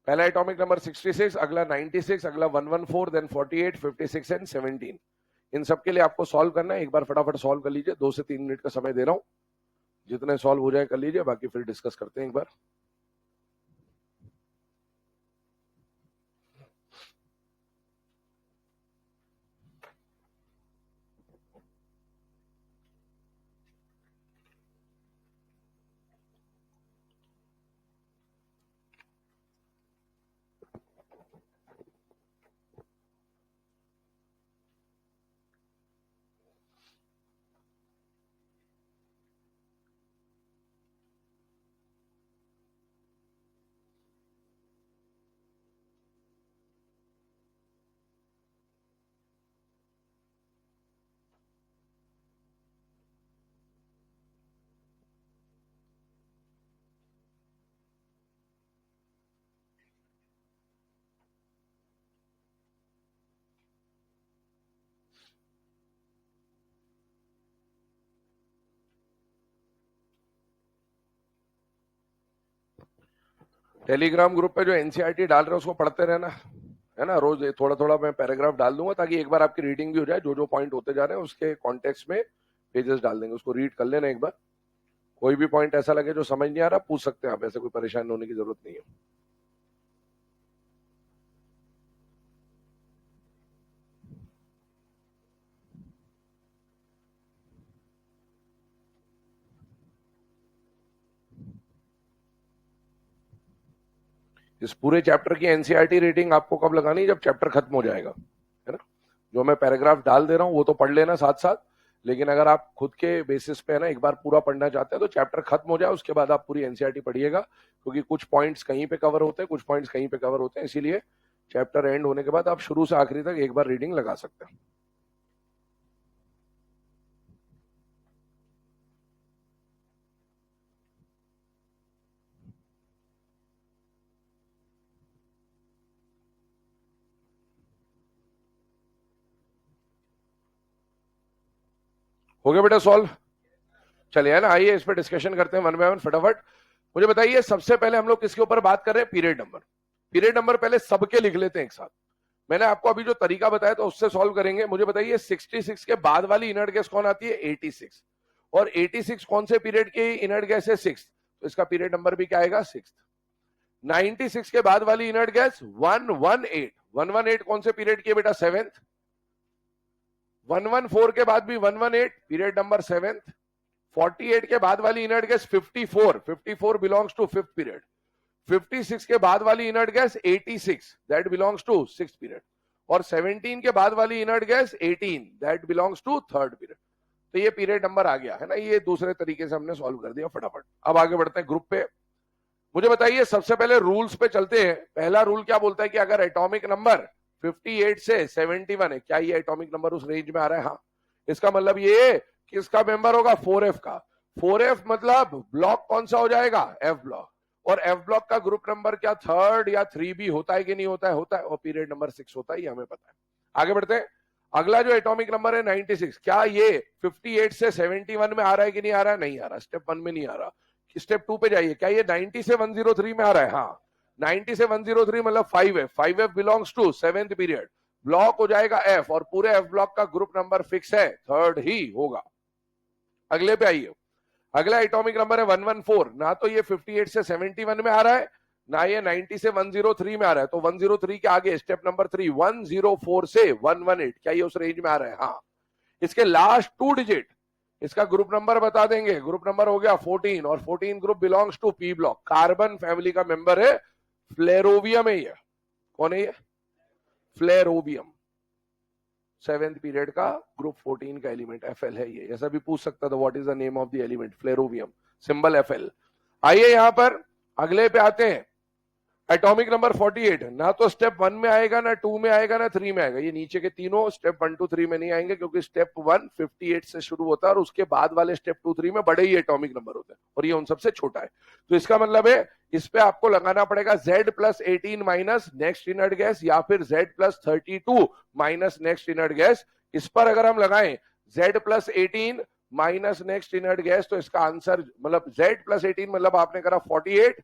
पहला एटॉमिक नंबर 66, अगला 96, अगला 114, देन 48, 56 एंड 17। इन सब के लिए आपको सॉल्व करना है। एक बार फटाफट सॉल्व कर लीजिए, 2 से 3 मिनट का समय दे रहा हूं, जितने सॉल्व हो जाए कर लीजिए, बाकी फिर डिस्कस करते हैं एक बार। टेलीग्राम ग्रुप पे जो एनसीईआरटी डाल रहे हैं उसको पढ़ते रहना है ना, रोज थोड़ा थोड़ा मैं पैराग्राफ डाल दूंगा, ताकि एक बार आपकी रीडिंग भी हो जाए। जो जो पॉइंट होते जा रहे हैं उसके कॉन्टेक्स्ट में पेजेस डाल देंगे, उसको रीड कर लेना एक बार। कोई भी पॉइंट ऐसा लगे जो समझ नहीं आ रहा, पूछ सकते हैं आप, ऐसे कोई परेशान होने की जरूरत नहीं है। इस पूरे चैप्टर की एनसीईआरटी रेटिंग आपको कब लगानी है? जब चैप्टर खत्म हो जाएगा, है ना। जो मैं पैराग्राफ डाल दे रहा हूं वो तो पढ़ लेना साथ साथ, लेकिन अगर आप खुद के बेसिस पे है ना एक बार पूरा पढ़ना चाहते हैं तो चैप्टर खत्म हो जाए उसके बाद आप पूरी एनसीईआरटी पढ़िएगा, क्योंकि कुछ पॉइंट्स कहीं पे कवर होते हैं, कुछ पॉइंट्स कहीं पे कवर होते हैं, इसीलिए चैप्टर एंड होने के बाद आप शुरू से आखिरी तक एक बार रीडिंग लगा सकते हैं। हो गया बेटा सॉल्व? चलिए, है ना, आइए इस पर डिस्कशन करते हैं वन बाय वन फटाफट। मुझे बताइए, सबसे पहले हम लोग किसके ऊपर बात कर रहे हैं? Period number. पीरियड नंबर पहले सबके लिख लेते हैं एक साथ। मैंने आपको अभी जो तरीका बताया तो उससे सॉल्व करेंगे। मुझे बताइए 66 के बाद वाली इनर्ट गैस कौन आती है? 86। और 86 कौन से पीरियड की इनर्ट गैस है? 6, तो इसका पीरियड नंबर भी क्या आएगा? 6। 96 के बाद वाली इनर्ट गैस 118। 118 कौन से पीरियड की है बेटा? 7th। 114 के बाद भी 118, पीरियड नंबर 7th। 48 के बाद वाली inert gas 54, 54 belongs to 5th period. 56 के बाद वाली inert gas 86, that belongs to 6th period. और 17 के बाद वाली inert gas 18, that belongs to 3rd period. तो ये पीरियड नंबर आ गया है ना, ये दूसरे तरीके से हमने सॉल्व कर दिया फटाफट। अब आगे बढ़ते हैं ग्रुप पे। मुझे बताइए, सबसे पहले रूल्स पे चलते हैं। पहला रूल क्या बोलता है कि अगर एटॉमिक नंबर 58 से 71 है, क्या ये एटॉमिक नंबर उस रेंज में आ रहा है? हाँ। इसका मतलब ये किसका मेंबर होगा? 4F का। 4F मतलब ब्लॉक कौन सा हो जाएगा? F block. और F ब्लॉक का ग्रुप नंबर क्या 3rd या 3B होता है कि नहीं होता है? होता है। और पीरियड नंबर 6 होता है, ये हमें पता है। आगे बढ़ते हैं। अगला जो एटॉमिक नंबर है 96, क्या ये 58 से 71 में आ रहा है कि नहीं आ रहा है? नहीं आ रहा, स्टेप 1 में नहीं आ रहा। स्टेप 2 पे जाइए, क्या ये 90 से 103 में आ रहा है? हाँ। 90 से 103 मतलब 5F। 5F belongs to 7th period, block हो जाएगा F, और पूरे F ब्लॉक का ग्रुप नंबर फिक्स है, 3rd ही होगा। अगले पे आइए। अगला एटॉमिक नंबर है 114। ना तो ये 58 से 71 में आ रहा है, ना ये 90 से 103 में आ रहा है। तो 103 के आगे स्टेप नंबर 3, 104 से 118, क्या ये उस रेंज में आ रहा है? हाँ। इसके लास्ट 2 डिजिट इसका ग्रुप नंबर बता देंगे, ग्रुप नंबर हो गया 14 और 14 group belongs to P block, carbon family का मेंबर है, फ्लेरोवियम है ये। कौन है ये? फ्लेरोवियम, 7th पीरियड का ग्रुप 14 का एलिमेंट एफएल है ये। ऐसा भी पूछ सकता था, what is the name of the element, flerovium, symbol FL. आइए यहां पर अगले पे आते हैं, एटॉमिक नंबर 48। ना तो स्टेप 1 में आएगा, ना 2 में आएगा, ना 3 में आएगा। ये नीचे के तीनों स्टेप 1 2 3 में नहीं आएंगे, क्योंकि स्टेप 1 58 से शुरू होता है और उसके बाद वाले स्टेप 2 3 में बड़े ही एटॉमिक नंबर होते हैं और ये उन सबसे छोटा है। तो इसका मतलब है इस पे आपको लगाना पड़ेगा Z+18 minus next inert gas, या फिर Z+32 minus next inert gas. इस पर अगर हम लगाएं Z+18 minus next inert gas, तो इसका आंसर मतलब Z+18 मतलब आपने करा 48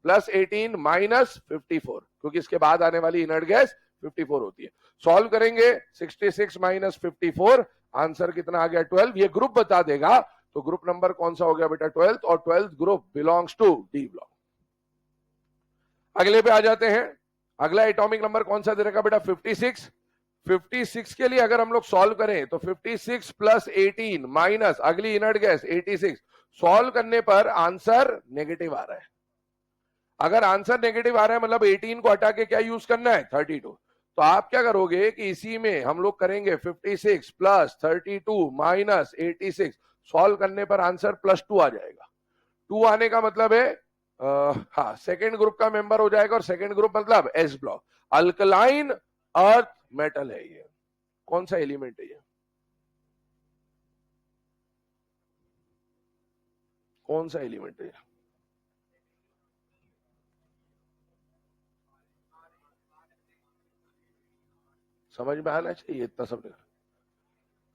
प्लस 18 माइनस 54, क्योंकि इसके बाद आने वाली इनर्ट गैस 54 होती है। सॉल्व करेंगे 66 माइनस 54, आंसर कितना आ गया 12। ये ग्रुप बता देगा, तो ग्रुप नंबर कौन सा हो गया बेटा 12th, और 12th group belongs to D block. अगले पे आ जाते हैं, अगला एटॉमिक नंबर कौन सा दे रखा बेटा 56। 56 के लिए अगर हम लोग सॉल्व करें तो 56 प्लस 18 माइनस अगली इनर्ट गैस 86, सॉल्व करने पर आंसर नेगेटिव आ रहा है। अगर आंसर नेगेटिव आ रहा है मतलब 18 को हटा के क्या यूज करना है 32। तो आप क्या करोगे कि इसी में हम लोग करेंगे 56 प्लस 32 माइनस 86, सॉल्व करने पर आंसर +2 आ जाएगा। 2 आने का मतलब है हाँ सेकेंड ग्रुप का मेंबर हो जाएगा, और सेकेंड ग्रुप मतलब S block, alkaline earth metal है ये। कौन सा एलिमेंट है ये? कौन सा एलिमेंट है? समझ में आना चाहिए इतना सब।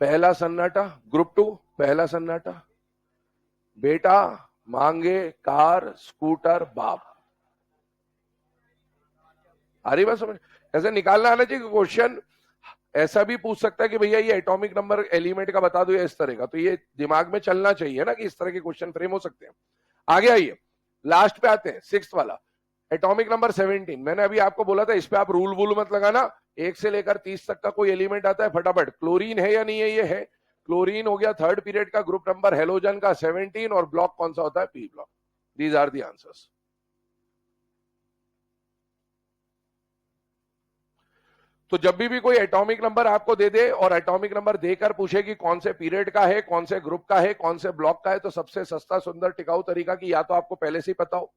पहला सन्नाटा ग्रुप 2, पहला सन्नाटा, बेटा मांगे कार स्कूटर बाप। अरे बात समझ, ऐसे निकालना आना चाहिए क्वेश्चन। ऐसा भी पूछ सकता है कि भैया ये एटॉमिक नंबर एलिमेंट का बता दो या इस तरह का, तो ये दिमाग में चलना चाहिए ना कि इस तरह के क्वेश्चन फ्रेम हो सकते हैं। आगे आइए, लास्ट पे आते हैं, 6th वाला एटॉमिक नंबर 17। मैंने अभी आपको बोला था इस पे आप रूल वूल मत लगाना, 1 से लेकर 30 तक का कोई एलिमेंट आता है फटाफट। क्लोरीन है या नहीं है? ये है, क्लोरीन हो गया 3rd पीरियड का ग्रुप नंबर, हेलोजन का 17, और ब्लॉक कौन सा होता है? P block. These are the answers. तो जब भी कोई एटॉमिक नंबर आपको दे दे और एटॉमिक नंबर देकर पूछे कि कौन से पीरियड का है, कौन से ग्रुप का है, कौन से ब्लॉक का है, तो सबसे सस्ता सुंदर टिकाऊ तरीका कि या तो आपको पहले से ही पता हो,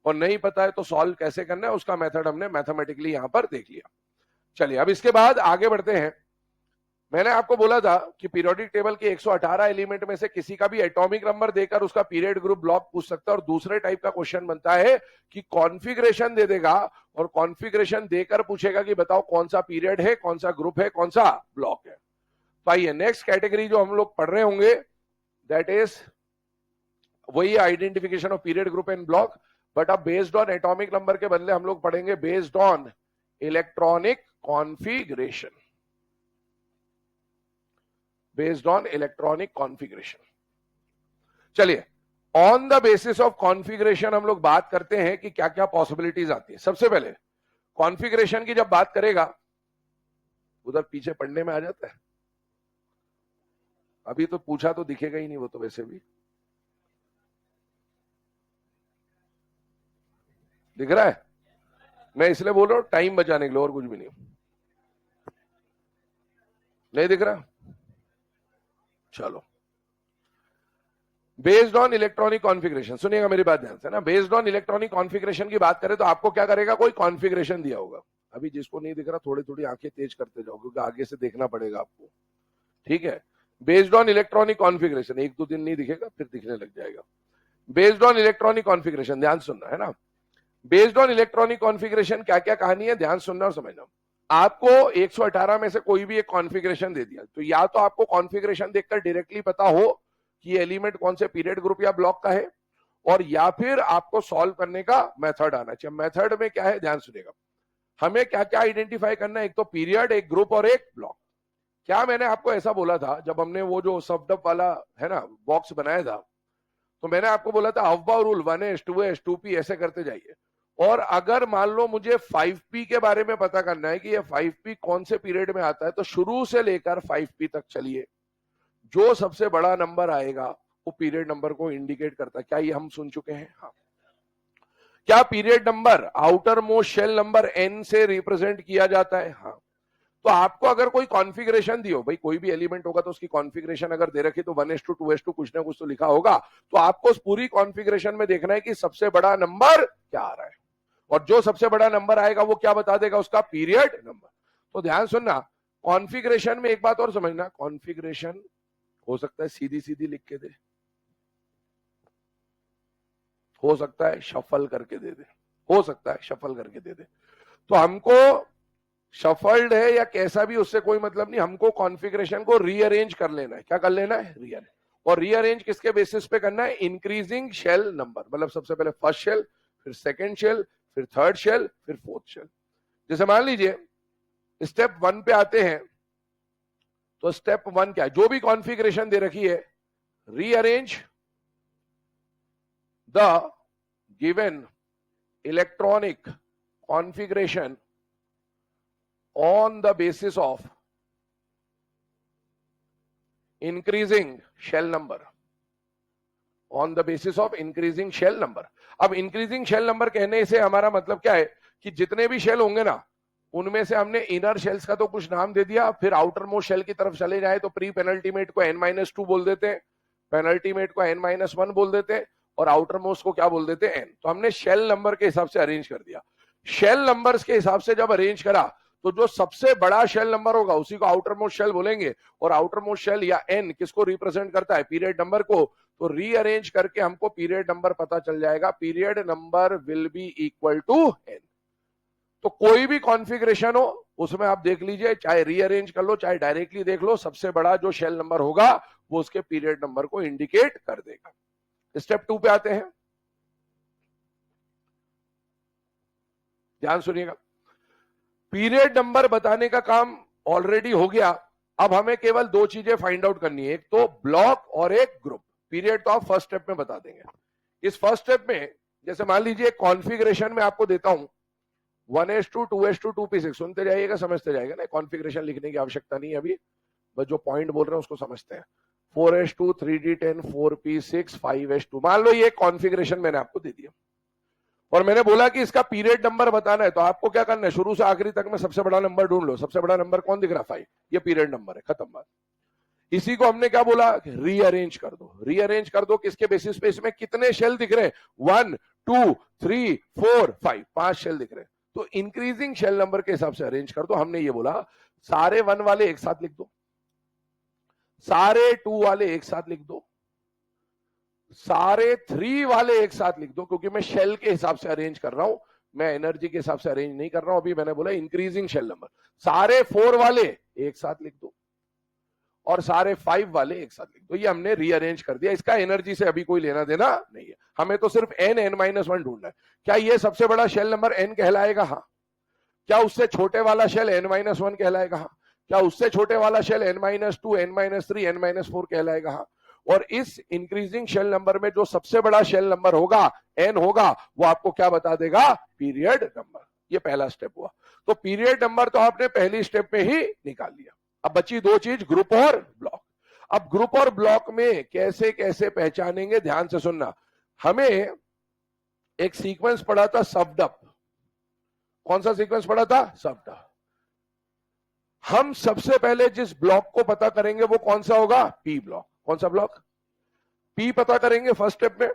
और नहीं पता है तो सॉल्व कैसे करना है उसका मेथड हमने मैथमेटिकली यहां पर देख लिया। चलिए अब इसके बाद आगे बढ़ते हैं। मैंने आपको बोला था कि पीरियोडिक टेबल के 118 एलिमेंट में से किसी का भी एटॉमिक नंबर देकर उसका पीरियड ग्रुप ब्लॉक पूछ सकता है, और दूसरे टाइप का क्वेश्चन बनता है कि कॉन्फ़िगरेशन दे देगा और कॉन्फ़िगरेशन देकर पूछेगा कि बताओ कौन सा पीरियड है, कौन सा ग्रुप है, कौन सा ब्लॉक है। तो आइए नेक्स्ट कैटेगरी जो हम लोग पढ़ रहे होंगे दैट इज वही identification of period group and block, but अब बेस्ड ऑन एटॉमिक नंबर के बदले हम लोग पढ़ेंगे based on electronic configuration, based on electronic configuration. चलिए on the basis of configuration हम लोग बात करते हैं कि क्या क्या पॉसिबिलिटीज आती है। सबसे पहले कॉन्फ़िगरेशन की जब बात करेगा, उधर पीछे पढ़ने में आ जाता है, अभी तो पूछा तो दिखेगा ही नहीं वो तो वैसे भी दिख रहा है, मैं इसलिए बोल रहा हूं टाइम बचाने के लिए, और कुछ भी नहीं। नहीं दिख रहा? चलो, बेस्ड ऑन इलेक्ट्रॉनिक कॉन्फ़िगरेशन, सुनिएगा मेरी बात ध्यान से ना। बेस्ड ऑन इलेक्ट्रॉनिक कॉन्फ़िगरेशन की बात करें तो आपको क्या करेगा, कोई कॉन्फ़िगरेशन दिया होगा। अभी जिसको नहीं दिख रहा थोड़ी थोड़ी आंखें तेज करते जाओ, क्योंकि आगे से देखना पड़ेगा आपको, ठीक है। बेस्ड ऑन इलेक्ट्रॉनिक कॉन्फ़िगरेशन, 1-2 दिन नहीं दिखेगा फिर दिखने लग जाएगा। बेस्ड ऑन इलेक्ट्रॉनिक कॉन्फ़िगरेशन, ध्यान सुनना है ना। बेस्ड ऑन इलेक्ट्रॉनिक कॉन्फ़िगरेशन क्या क्या कहानी है, ध्यान सुनना और समझना। आपको 118 में से कोई भी एक कॉन्फ़िगरेशन दे दिया, तो या तो आपको कॉन्फ़िगरेशन देखकर डायरेक्टली पता हो कि एलिमेंट कौन से पीरियड ग्रुप या ब्लॉक का है, और या फिर आपको सॉल्व करने का मेथड आना चाहिए। मेथड में क्या है, ध्यान सुनिएगा। हमें क्या क्या आइडेंटिफाई करना है, एक तो पीरियड, एक ग्रुप और एक ब्लॉक। क्या मैंने आपको ऐसा बोला था जब हमने वो जो सबडप वाला है ना बॉक्स बनाया था, तो मैंने आपको बोला था Aufbau rule 1s 2s 2p ऐसे करते जाइए। और अगर मान लो मुझे 5p के बारे में पता करना है कि ये 5p कौन से पीरियड में आता है, तो शुरू से लेकर 5p तक चलिए, जो सबसे बड़ा नंबर आएगा वो पीरियड नंबर को इंडिकेट करता है। क्या ये हम सुन चुके हैं? हाँ। क्या period number outer most shell number n से रिप्रेजेंट किया जाता है? हाँ। तो आपको अगर कोई कॉन्फ़िगरेशन दी हो, भाई कोई भी एलिमेंट होगा तो उसकी कॉन्फ़िगरेशन अगर दे रखी तो 1:2 2:2 कुछ ना कुछ तो लिखा होगा, तो आपको उस पूरी कॉन्फ़िगरेशन में देखना है कि सबसे बड़ा नंबर क्या आ रहा है, और जो सबसे बड़ा नंबर आएगा वो क्या बता देगा? उसका पीरियड नंबर। तो ध्यान सुनना, कॉन्फ़िगरेशन में एक बात और समझना, कॉन्फ़िगरेशन हो सकता है सीधी सीधी लिख के दे, हो सकता है शफल करके दे दे, हो सकता है शफल करके दे दे। तो हमको शफल्ड है या कैसा भी उससे कोई मतलब नहीं, हमको कॉन्फ़िगरेशन को रीअरेंज कर लेना है। क्या कर लेना है? रीअरेंज। और रीअरेंज किसके बेसिस पे करना है? इंक्रीजिंग शेल नंबर, मतलब सबसे पहले फर्स्ट शेल, फिर सेकंड शेल, फिर थर्ड शेल, फिर फोर्थ शेल। जैसे मान लीजिए स्टेप 1 पे आते हैं, तो स्टेप 1 क्या है? जो भी कॉन्फ़िगरेशन दे रखी है, rearrange the given electronic configuration on the basis of increasing shell number, on the basis of increasing shell number। अब increasing shell number कहने से हमारा मतलब क्या है कि जितने भी शेल होंगे ना, उनमें से हमने इनर शेल्स का तो कुछ नाम दे दिया, फिर आउटर मोस्ट शेल की तरफ चले जाए तो प्री पेनल्टीमेट को n-2 बोल देते हैं, पेनल्टीमेट को n-1 बोल देते हैं, और आउटर मोस्ट को क्या बोल देते हैं? n। तो हमने शेल नंबर के हिसाब से अरेंज कर दिया। शेल नंबर्स के हिसाब से जब अरेंज करा तो जो सबसे बड़ा शेल नंबर होगा उसी को आउटर मोस्ट शेल बोलेंगे, और आउटर मोस्ट शेल या एन किसको रिप्रेजेंट करता है? पीरियड नंबर को। तो रीअरेंज करके हमको पीरियड नंबर पता चल जाएगा, period number will be equal to n. तो कोई भी कॉन्फ़िगरेशन हो उसमें आप देख लीजिए, चाहे रीअरेंज कर लो चाहे डायरेक्टली देख लो, सबसे बड़ा जो शेल नंबर होगा वो उसके पीरियड नंबर को इंडिकेट कर देगा। स्टेप 2 पे आते हैं, ध्यान सुनिएगा। पीरियड नंबर बताने का काम ऑलरेडी हो गया, अब हमें केवल दो चीजें फाइंड आउट करनी है, एक तो ब्लॉक और एक ग्रुप। पीरियड तो आप फर्स्ट स्टेप में बता देंगे। इस फर्स्ट स्टेप में जैसे मान लीजिए कॉन्फ़िगरेशन में आपको देता हूं 1:2 2:2 2p6, सुनते जाइएगा समझते जाएगा ना, कॉन्फ़िगरेशन लिखने की आवश्यकता नहीं है अभी, बस जो पॉइंट बोल रहे हैं उसको समझते हैं। 4:2 3d10 4p6 5:2, मान लो ये कॉन्फ़िगरेशन मैंने आपको दे दिया और मैंने बोला कि इसका पीरियड नंबर बताना है, तो आपको क्या करना है? शुरू से आखिरी तक में सबसे बड़ा नंबर ढूंढ लो। सबसे बड़ा नंबर कौन दिख रहा? 5, ये पीरियड नंबर है, खत्म बात। इसी को हमने क्या बोला? रीअरेंज कर दो। रीअरेंज कर दो किसके बेसिस पे? इसमें कितने शेल दिख रहे हैं? 1 2 3 4 5, 5 शेल दिख रहे हैं, तो इंक्रीजिंग शेल नंबर के हिसाब से अरेंज कर दो। हमने ये बोला सारे 1 वाले एक साथ लिख दो, सारे 2 वाले एक साथ लिख दो, सारे 3 वाले एक साथ लिख दो, क्योंकि मैं शेल के हिसाब से अरेंज कर रहा हूं, मैं एनर्जी के हिसाब से अरेंज नहीं कर रहा हूं। अभी मैंने बोला इंक्रीजिंग शेल नंबर। सारे 4 वाले एक साथ लिख दो और सारे 5 वाले एक साथ लिख दो। ये हमने रीअरेंज कर दिया, इसका एनर्जी से अभी कोई लेना देना नहीं है, हमें तो सिर्फ n-1 ढूंढना है। क्या ये सबसे बड़ा शेल नंबर n कहलाएगा? हाँ। क्या उससे छोटे वाला शेल n-1 कहलाएगा? हाँ। क्या उससे छोटे वाला शेल n-2 n-3 n-4 कहलाएगा? हाँ। और इस इंक्रीजिंग शेल नंबर में जो सबसे बड़ा शेल नंबर होगा n होगा, वो आपको क्या बता देगा? Period number. ये पहला स्टेप हुआ। तो पीरियड नंबर तो आपने पहली स्टेप में ही निकाल लिया। अब बची दो चीज, ग्रुप और ब्लॉक। अब ग्रुप और ब्लॉक में कैसे कैसे पहचानेंगे, ध्यान से सुनना। हमें एक सीक्वेंस पढ़ा था सबडप। कौन सा सीक्वेंस पढ़ा था? सबडप। हम सबसे पहले जिस ब्लॉक को पता करेंगे वो कौन सा होगा? P block. कौन सा ब्लॉक? पी पता करेंगे फर्स्ट स्टेप में।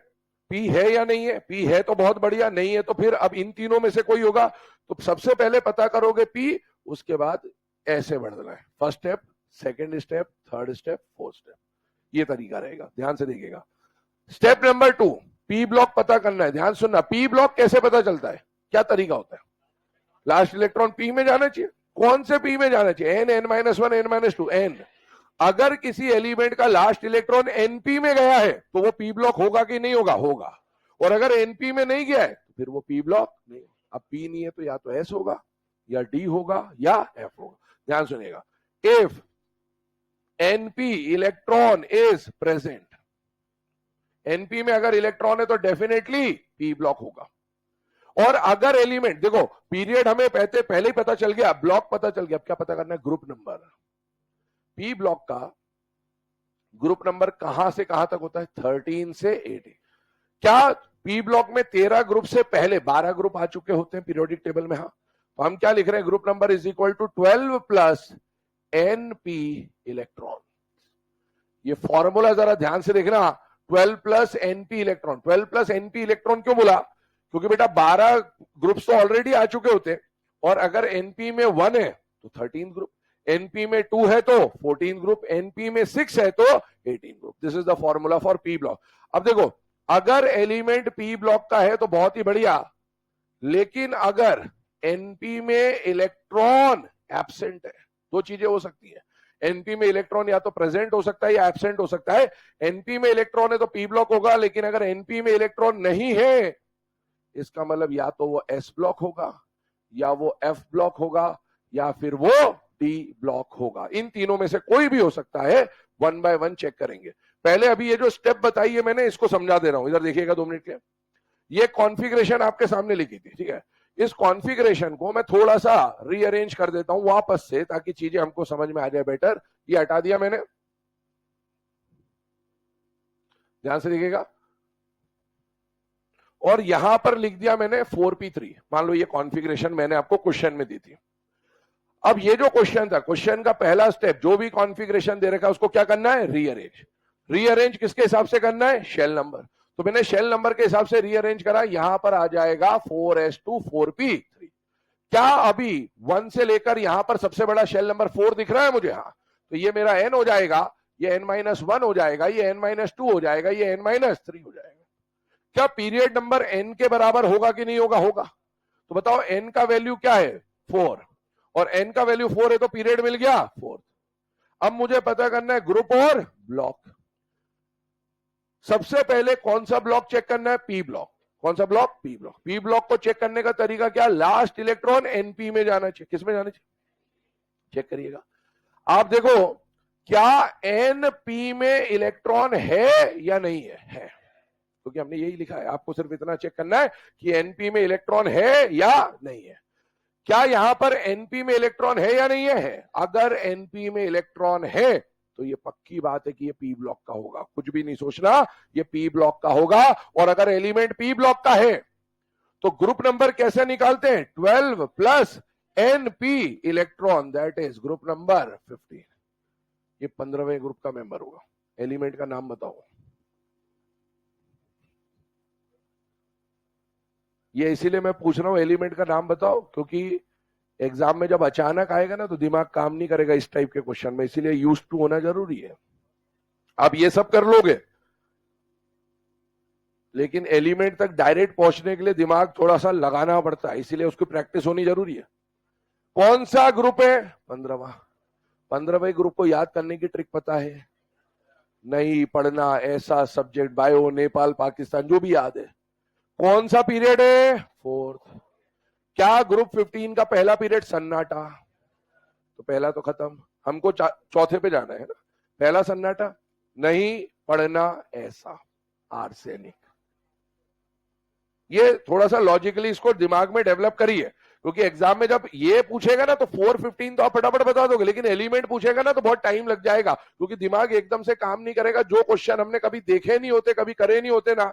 पी है या नहीं है? पी है तो बहुत बढ़िया, नहीं है तो फिर अब इन तीनों में से कोई होगा। तो सबसे पहले पता करोगे पी, उसके बाद ऐसे बढ़ना है, first step, second step, third step, fourth step. ये तरीका रहेगा, ध्यान से देखिएगा। स्टेप नंबर 2, पी ब्लॉक पता करना है। ध्यान सुनना, पी ब्लॉक कैसे पता चलता है, क्या तरीका होता है? लास्ट इलेक्ट्रॉन पी में जाना चाहिए। कौन से पी में जाना चाहिए? n n-1 n-2 n। अगर किसी एलिमेंट का लास्ट इलेक्ट्रॉन एनपी में गया है तो वो पी ब्लॉक होगा कि नहीं होगा? होगा। और अगर एनपी में नहीं गया है तो फिर वो पी ब्लॉक नहीं। अब पी नहीं है तो या तो एस होगा या डी होगा या एफ होगा। ध्यान सुनिएगा, if NP electron is present, NP में अगर इलेक्ट्रॉन है तो डेफिनेटली पी ब्लॉक होगा। और अगर एलिमेंट, देखो पीरियड हमें पहले ही पता चल गया, ब्लॉक पता चल गया, अब क्या पता करना है? Group number. पी ब्लॉक का ग्रुप नंबर कहां से कहां तक होता है? 13 से 18। क्या पी ब्लॉक में 13 ग्रुप से पहले 12 ग्रुप आ चुके होते हैं पीरियोडिक टेबल में? हाँ। तो हम क्या लिख रहे हैं? Group number is equal to 12 plus n p electron. ये फॉर्मूला जरा ध्यान से देखना, 12 plus n p electron. 12 plus n p electron क्यों बोला? क्योंकि बेटा 12 ग्रुप्स तो ऑलरेडी आ चुके होते हैं, और अगर एनपी में 1 है तो 13 ग्रुप, एनपी में 2 है तो 14 ग्रुप, एनपी में 6 है तो 18 group. This is the formula for P block. अब देखो, अगर एलिमेंट पी ब्लॉक का है तो बहुत ही बढ़िया, लेकिन अगर एनपी में इलेक्ट्रॉन एब्सेंट है, दो चीजें हो सकती है। एनपी में इलेक्ट्रॉन या तो प्रेजेंट हो सकता है या एब्सेंट हो सकता है। एनपी में इलेक्ट्रॉन है तो पी ब्लॉक होगा, लेकिन अगर एनपी में इलेक्ट्रॉन नहीं है, इसका मतलब या तो वो एस ब्लॉक होगा, या वो एफ ब्लॉक होगा, या फिर वो डी ब्लॉक होगा। इन तीनों में से कोई भी हो सकता है। 1 बाय 1 चेक करेंगे। पहले अभी ये जो स्टेप बताई है मैंने, इसको समझा दे रहा हूं, इधर देखिएगा 2 मिनट के। ये कॉन्फ़िगरेशन आपके सामने लिखी थी, ठीक है? इस कॉन्फ़िगरेशन को मैं थोड़ा सा रीअरेंज कर देता हूं वापस से, ताकि चीजें हमको समझ में आ जाए बेटर। ये हटा दिया मैंने, ध्यान से देखिएगा, और यहां पर लिख दिया मैंने 4p3। मान लो ये कॉन्फ़िगरेशन मैंने आपको क्वेश्चन में दी थी। अब ये जो क्वेश्चन था, क्वेश्चन का पहला स्टेप, जो भी कॉन्फ़िगरेशन दे रखा है उसको क्या करना है? रीअरेंज। रीअरेंज किसके हिसाब से करना है? Shell number. तो मैंने शेल नंबर के हिसाब से रीअरेंज करा, यहां पर आ जाएगा 4s2 4p3। क्या अभी 1 से लेकर यहां पर सबसे बड़ा शेल नंबर 4 दिख रहा है मुझे? हाँ। तो ये मेरा n हो जाएगा, ये n-1 हो जाएगा, ये n-2 हो जाएगा, ये n-3 हो जाएगा। क्या पीरियड नंबर n के बराबर होगा कि नहीं होगा? होगा। तो बताओ n का वैल्यू क्या है? 4, और n का वैल्यू 4 है तो पीरियड मिल गया 4। अब मुझे पता करना है ग्रुप और ब्लॉक। सबसे पहले कौन सा ब्लॉक चेक करना है? P block. कौन सा block? P block. P block को चेक करने का तरीका क्या? लास्ट इलेक्ट्रॉन एनपी में जाना चाहिए। किस में जाना चाहिए? चेक करिएगा आप, देखो क्या एनपी में इलेक्ट्रॉन है या नहीं है? है, क्योंकि हमने यही लिखा है। आपको सिर्फ इतना चेक करना है कि एनपी में इलेक्ट्रॉन है या नहीं है। क्या यहां पर एनपी में इलेक्ट्रॉन है या नहीं है? अगर एनपी में इलेक्ट्रॉन है तो ये पक्की बात है कि ये पी ब्लॉक का होगा, कुछ भी नहीं सोचना, ये पी ब्लॉक का होगा। और अगर एलिमेंट पी ब्लॉक का है तो ग्रुप नंबर कैसे निकालते हैं? 12 plus n p electron, that is group number 15। ये 15वें ग्रुप का मेंबर होगा। एलिमेंट का नाम बताओ। ये इसीलिए मैं पूछ रहा हूं एलिमेंट का नाम बताओ, क्योंकि एग्जाम में जब अचानक आएगा ना तो दिमाग काम नहीं करेगा इस टाइप के क्वेश्चन में, इसीलिए यूज्ड टू होना जरूरी है। आप ये सब कर लोगे, लेकिन एलिमेंट तक डायरेक्ट पहुंचने के लिए दिमाग थोड़ा सा लगाना पड़ता है, इसीलिए उसकी प्रैक्टिस होनी जरूरी है। कौन सा ग्रुप है? 15वां। 15वें ग्रुप को याद करने की ट्रिक पता है? नहीं पढ़ना, ऐसा सब्जेक्ट बायो, नेपाल, पाकिस्तान, जो भी याद है। कौन सा पीरियड है? 4th। क्या ग्रुप 15 का पहला पीरियड सन्नाटा? तो पहला तो खत्म, हमको चौथे पे जाना है ना। पहला सन्नाटा, नहीं पढ़ना, ऐसा आर्सेनिक। ये थोड़ा सा लॉजिकली इसको दिमाग में डेवलप करिए, क्योंकि एग्जाम में जब ये पूछेगा ना तो 415 तो आप फटाफट बता दोगे, लेकिन एलिमेंट पूछेगा ना तो बहुत टाइम लग जाएगा, क्योंकि दिमाग एकदम से काम नहीं करेगा। जो क्वेश्चन हमने कभी देखे नहीं होते, कभी करे नहीं होते ना,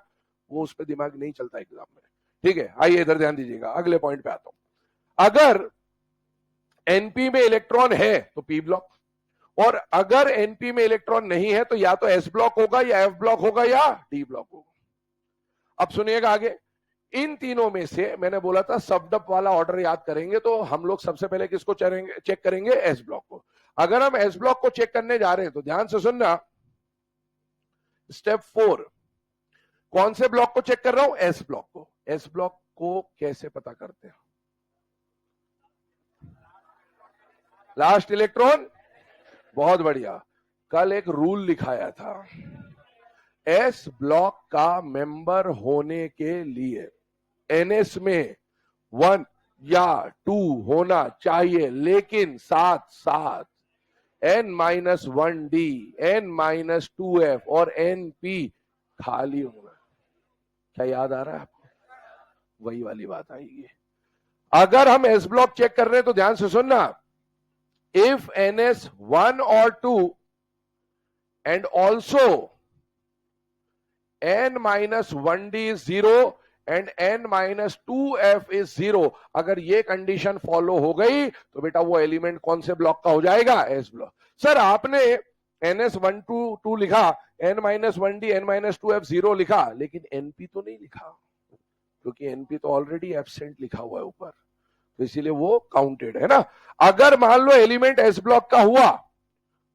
वो उस पर दिमाग नहीं चलता एग्जाम में। ठीक है, आइए इधर ध्यान दीजिएगा, अगले पॉइंट पे आता हूं। अगर एनपी में इलेक्ट्रॉन है तो पी ब्लॉक, और अगर एनपी में इलेक्ट्रॉन नहीं है तो या तो एस ब्लॉक होगा, या एफ ब्लॉक होगा, या डी ब्लॉक होगा। अब सुनिएगा आगे, इन तीनों में से मैंने बोला था सब डप वाला ऑर्डर याद करेंगे, तो हम लोग सबसे पहले किसको चेक करेंगे? एस ब्लॉक को। अगर हम एस ब्लॉक को चेक करने जा रहे हैं तो ध्यान से सुनना, स्टेप 4, कौन से ब्लॉक को चेक कर रहा हूं? एस ब्लॉक को। एस ब्लॉक को कैसे पता करते हैं? Last electron. बहुत बढ़िया, कल एक रूल लिखाया था, एस ब्लॉक का मेंबर होने के लिए एनएस में 1 या 2 होना चाहिए, लेकिन साथ साथ n-1d, n-2f और np खाली होना। क्या याद आ रहा है आपको? वही वाली बात आएगी। अगर हम एस ब्लॉक चेक कर रहे हैं तो ध्यान से सुनना, इफ ns 1 और 2 and also n minus 1d is 0 and n minus 2f is 0, अगर ये कंडीशन फॉलो हो गई तो बेटा वो एलिमेंट कौन से ब्लॉक का हो जाएगा? S block. सर आपने ns122 लिखा, n minus 1d n minus 2f 0 लिखा, लेकिन np तो नहीं लिखा, क्योंकि np तो ऑलरेडी एब्सेंट लिखा हुआ है ऊपर, तो इसीलिए वो काउंटेड है ना। अगर मान लो एलिमेंट एस ब्लॉक का हुआ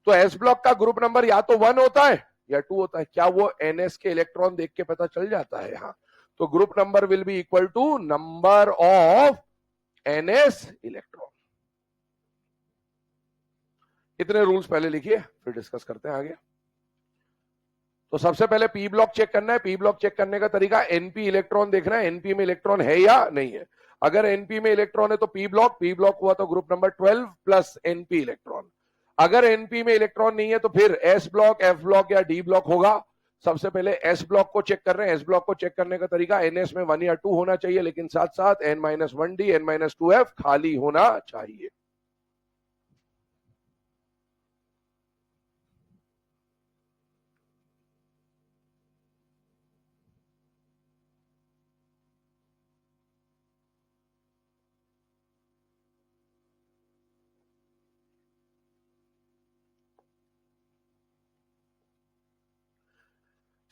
तो एस ब्लॉक का ग्रुप नंबर या तो 1 होता है या 2 होता है। क्या वो ns के इलेक्ट्रॉन देख के पता चल जाता है? हाँ, तो group number will be equal to number of ns electron. इतने रूल्स पहले लिखिए, फिर डिस्कस करते हैं आगे। तो सबसे पहले पी ब्लॉक चेक करना है। पी ब्लॉक चेक करने का तरीका, एनपी इलेक्ट्रॉन देखना है, एनपी में इलेक्ट्रॉन है या नहीं है। अगर एनपी में इलेक्ट्रॉन है तो पी ब्लॉक हुआ तो group number 12 plus n p electron. अगर एनपी में इलेक्ट्रॉन नहीं है तो फिर एस ब्लॉक, एफ ब्लॉक या डी ब्लॉक होगा। सबसे पहले एस ब्लॉक को चेक कर रहे हैं। एस ब्लॉक को चेक करने का तरीका, एनएस में 1 या 2 होना चाहिए, लेकिन साथ साथ n minus 1d n minus 2f खाली होना चाहिए।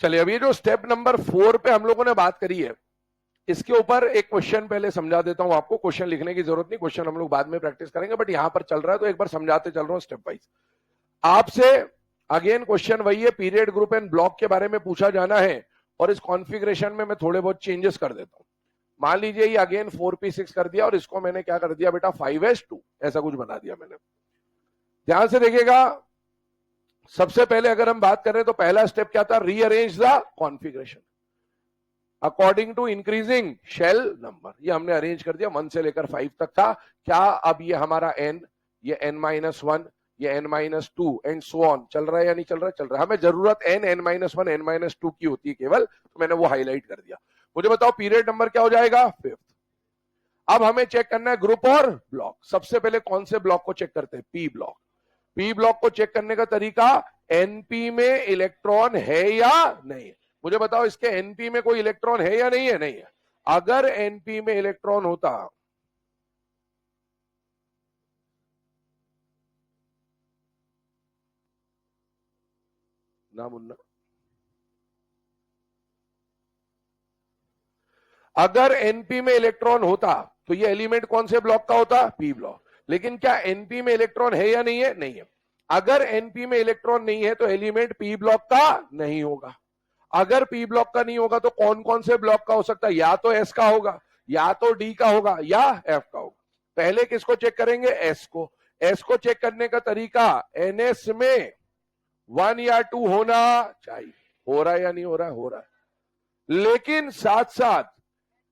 चलिए, अब ये जो स्टेप नंबर 4 पे हम लोगों ने बात करी है, इसके ऊपर एक क्वेश्चन पहले समझा देता हूं आपको। क्वेश्चन लिखने की जरूरत नहीं, क्वेश्चन हम लोग बाद में प्रैक्टिस करेंगे, बट यहां पर चल रहा है तो एक बार समझाते चल रहा हूं स्टेप वाइज। आपसे अगेन क्वेश्चन वही है, पीरियड ग्रुप एंड ब्लॉक के बारे में पूछा जाना है, और इस कॉन्फ़िगरेशन में मैं थोड़े बहुत चेंजेस कर देता हूं। मान लीजिए ये अगेन 4p6 कर दिया और इसको मैंने क्या कर दिया बेटा 5s2, ऐसा कुछ बना दिया मैंने। ध्यान से देखिएगा, सबसे पहले अगर हम बात करें तो पहला स्टेप क्या था? Rearrange the configuration according to increasing shell number. ये हमने अरेंज कर दिया, 1 से लेकर 5 तक था। क्या अब ये हमारा n, ये n-1, ये n-2 एंड सो ऑन चल रहा है या नहीं चल रहा है? चल रहा है। हमें जरूरत n-1 n-2 की होती है केवल, तो मैंने वो हाईलाइट कर दिया। मुझे बताओ पीरियड नंबर क्या हो जाएगा? 5th। अब हमें चेक करना है ग्रुप और ब्लॉक। सबसे पहले कौन से ब्लॉक को चेक करते हैं? P block. पी ब्लॉक को चेक करने का तरीका, एनपी में इलेक्ट्रॉन है या नहीं। मुझे बताओ इसके एनपी में कोई इलेक्ट्रॉन है या नहीं है? नहीं है। अगर एनपी में इलेक्ट्रॉन होता, ना मुन्ना, अगर एनपी में इलेक्ट्रॉन होता तो ये एलिमेंट कौन से ब्लॉक का होता? P block. लेकिन क्या एनपी में इलेक्ट्रॉन है या नहीं है? नहीं है। अगर एनपी में इलेक्ट्रॉन नहीं है तो एलिमेंट पी ब्लॉक का नहीं होगा। अगर पी ब्लॉक का नहीं होगा तो कौन कौन से ब्लॉक का हो सकता है? या तो एस का होगा, या तो डी का होगा, या एफ का होगा। पहले किसको चेक करेंगे? एस को। एस को चेक करने का तरीका, एनएस में 1 या 2 होना चाहिए। हो रहा है या नहीं हो रहा है? हो रहा है। लेकिन साथ साथ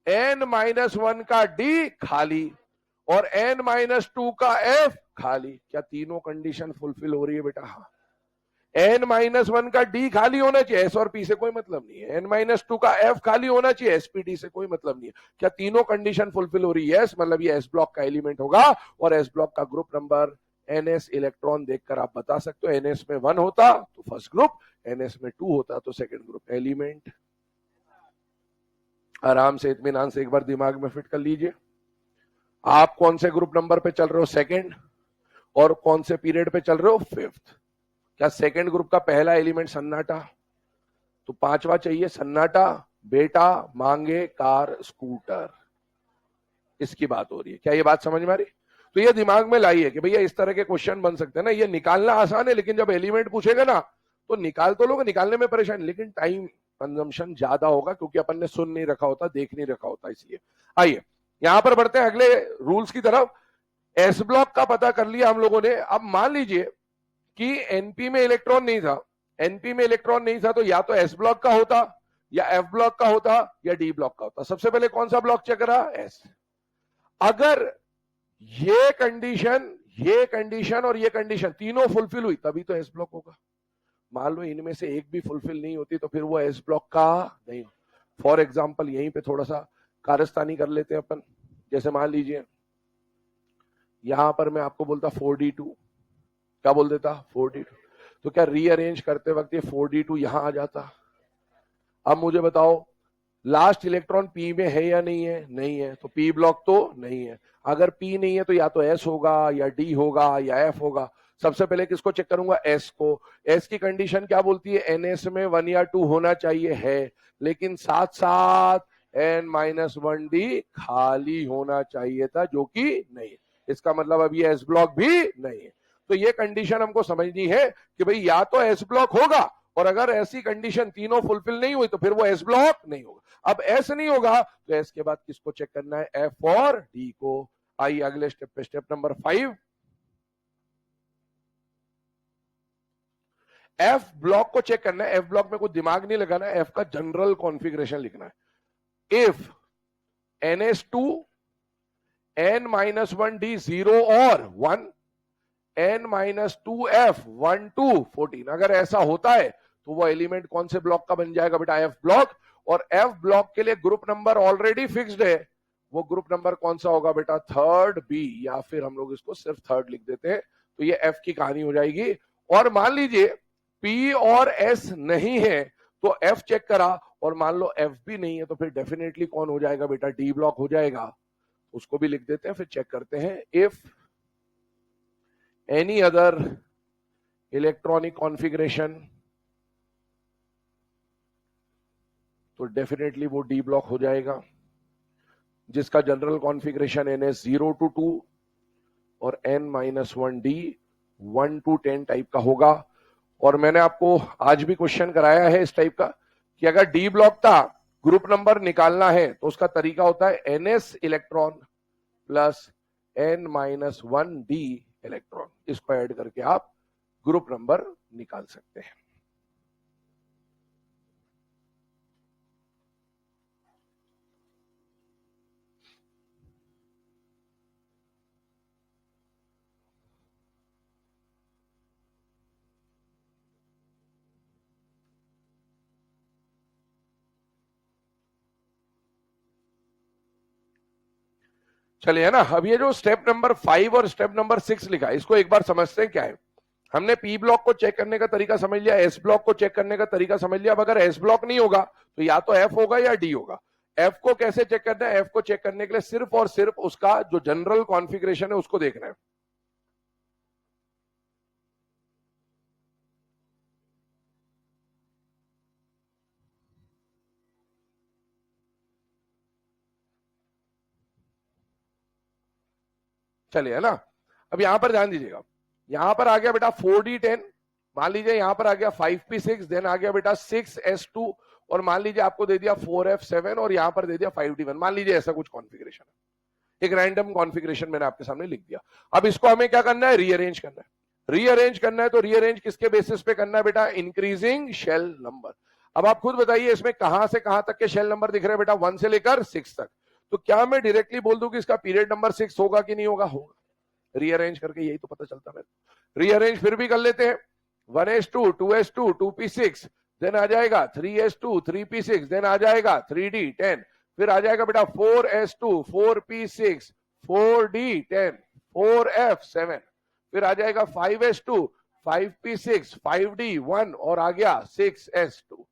n-1 का डी खाली और n-2 का f खाली। क्या तीनों कंडीशन फुलफिल हो रही है बेटा? हाँ। n-1 का डी खाली होना चाहिए, एस और पी से कोई मतलब नहीं है। n-2 का f खाली होना चाहिए, एस पी डी से कोई मतलब नहीं है। क्या तीनों कंडीशन फुलफिल हो रही है? यस, मतलब ये एस ब्लॉक का एलिमेंट होगा, और एस ब्लॉक का ग्रुप नंबर ns इलेक्ट्रॉन देखकर आप बता सकते हो। ns में 1 होता तो फर्स्ट ग्रुप, ns में 2 होता तो सेकेंड ग्रुप। एलिमेंट आराम से इत्मीनान से एक बार दिमाग में फिट कर लीजिए। आप कौन से ग्रुप नंबर पे चल रहे हो? सेकंड। और कौन से पीरियड पे चल रहे हो? 5th। क्या सेकंड ग्रुप का पहला एलिमेंट सन्नाटा, तो 5वां चाहिए सन्नाटा, बेटा मांगे कार स्कूटर। इसकी बात हो रही है। क्या ये बात समझ में आ रही? तो ये दिमाग में लाइए कि भैया इस तरह के क्वेश्चन बन सकते हैं ना। ये निकालना आसान है, लेकिन जब एलिमेंट पूछेगा ना तो निकाल तो लोग, निकालने में परेशान, लेकिन टाइम कंजम्पशन ज्यादा होगा, क्योंकि अपन ने सुन नहीं रखा होता, देख नहीं रखा होता, इसलिए। आइए यहां पर बढ़ते हैं अगले रूल्स की तरफ। एस ब्लॉक का पता कर लिया हम लोगों ने। अब मान लीजिए कि एनपी में इलेक्ट्रॉन नहीं था। एनपी में इलेक्ट्रॉन नहीं था तो या तो एस ब्लॉक का होता, या एफ ब्लॉक का होता, या डी ब्लॉक का होता। सबसे पहले कौन सा ब्लॉक चेक करा? एस। अगर ये कंडीशन और ये कंडीशन तीनों फुलफिल हुई तभी तो एस ब्लॉक होगा। मान लो इनमें से एक भी फुलफिल नहीं होती तो फिर वो एस ब्लॉक का नहीं। फॉर एग्जाम्पल यहीं पे थोड़ा सा कारस्तानी कर लेते हैं अपन। जैसे मान लीजिए यहां पर मैं आपको बोलता 4d2, क्या बोल देता? 4d2। तो क्या रीअरेंज करते वक्त ये 4d2 यहां आ जाता? अब मुझे बताओ लास्ट इलेक्ट्रॉन पी में है या नहीं है? नहीं है, तो पी ब्लॉक तो नहीं है। अगर पी नहीं है तो या तो एस होगा या डी होगा या एफ होगा। सबसे पहले किसको चेक करूंगा? एस को। एस की कंडीशन क्या बोलती है? एनएस में 1 या 2 होना चाहिए, है, लेकिन साथ साथ n-1d खाली होना चाहिए था, जो कि नहीं है। इसका मतलब अब ये एस ब्लॉक भी नहीं है। तो ये कंडीशन हमको समझनी है कि भाई या तो एस ब्लॉक होगा, और अगर ऐसी कंडीशन तीनों फुलफिल नहीं हुई तो फिर वो एस ब्लॉक नहीं होगा। अब एस नहीं होगा तो एस के बाद किसको चेक करना है? एफ और डी को। आइए अगले स्टेप पे, स्टेप नंबर 5। एफ ब्लॉक को चेक करना है। एफ ब्लॉक में कोई दिमाग नहीं लगाना है, एफ का जनरल कॉन्फ़िगरेशन लिखना है। इफ NS2 n-1d 0 और 1 n-2f 1 to 14, अगर ऐसा होता है तो वो एलिमेंट कौन से ब्लॉक का बन जाएगा बेटा? F block. और एफ ब्लॉक के लिए ग्रुप नंबर ऑलरेडी फिक्स्ड है। वो ग्रुप नंबर कौन सा होगा बेटा? थर्ड बी, या फिर हम लोग इसको सिर्फ थर्ड लिख देते हैं, तो ये एफ की कहानी हो जाएगी। और मान लीजिए पी और एस नहीं है तो एफ चेक करा, और मान लो एफ भी नहीं है तो फिर डेफिनेटली कौन हो जाएगा बेटा? डी ब्लॉक हो जाएगा। उसको भी लिख देते हैं, फिर चेक करते हैं। If any other electronic configuration, तो डेफिनेटली वो डी ब्लॉक हो जाएगा, जिसका जनरल कॉन्फ़िगरेशन NS 0 to 2 और n-1d 1 to 10 टाइप का होगा। और मैंने आपको आज भी क्वेश्चन कराया है इस टाइप का कि अगर डी ब्लॉक था, ग्रुप नंबर निकालना है, तो उसका तरीका होता है NS electron plus n-1d electron, इसको ऐड करके आप ग्रुप नंबर निकाल सकते हैं। चलिए ना, अब ये जो स्टेप नंबर 5 और स्टेप नंबर 6 लिखा है, इसको एक बार समझते हैं क्या है। हमने पी ब्लॉक को चेक करने का तरीका समझ लिया, एस ब्लॉक को चेक करने का तरीका समझ लिया। अब अगर एस ब्लॉक नहीं होगा तो या तो एफ होगा या डी होगा। एफ को कैसे चेक करना है? एफ को चेक करने के लिए सिर्फ और सिर्फ उसका जो जनरल कॉन्फ़िगरेशन है उसको देखना है। चलिए ना, अब यहां पर ध्यान दीजिएगा। यहां पर आ गया बेटा 4d10, मान लीजिए यहां पर आ गया 5p6, देन आ गया बेटा 6s2, और मान लीजिए आपको दे दिया 4f7, और यहां पर दे दिया 5d1। मान लीजिए ऐसा कुछ कॉन्फ़िगरेशन है, एक रैंडम कॉन्फ़िगरेशन मैंने आपके सामने लिख दिया। अब इसको हमें क्या करना है? रीअरेंज करना है। रीअरेंज करना है तो रीअरेंज किसके बेसिस पे करना है बेटा? Increasing shell number. अब आप खुद बताइए इसमें कहां से कहां तक के शेल नंबर दिख रहे हैं बेटा? 1 से लेकर 6 तक। तो क्या मैं डायरेक्टली बोल दूं कि इसका पीरियड नंबर 6 होगा कि नहीं होगा? होगा। रीअरेंज करके यही तो पता चलता है। रीअरेंज फिर भी कर लेते हैं। 1s2 2s2 2p6, देन आ जाएगा 3s2 3p6, देन आ जाएगा 3d10, फिर आ जाएगा बेटा 4s2 4p6 4d10 4f7, फिर आ जाएगा 5s2 5p6 5d1, और आ गया 6s2।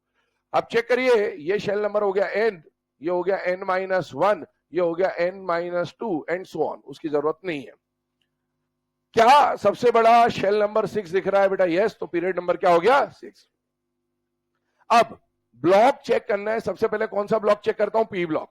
अब चेक करिए, ये शेल नंबर हो गया n, ये हो गया n-1, ये हो गया n-2 एंड सो ऑन, उसकी जरूरत नहीं है। क्या सबसे बड़ा शेल नंबर 6 दिख रहा है बेटा? यस, तो पीरियड नंबर क्या हो गया? 6। अब ब्लॉक चेक करना है। सबसे पहले कौन सा ब्लॉक चेक करता हूं? P block.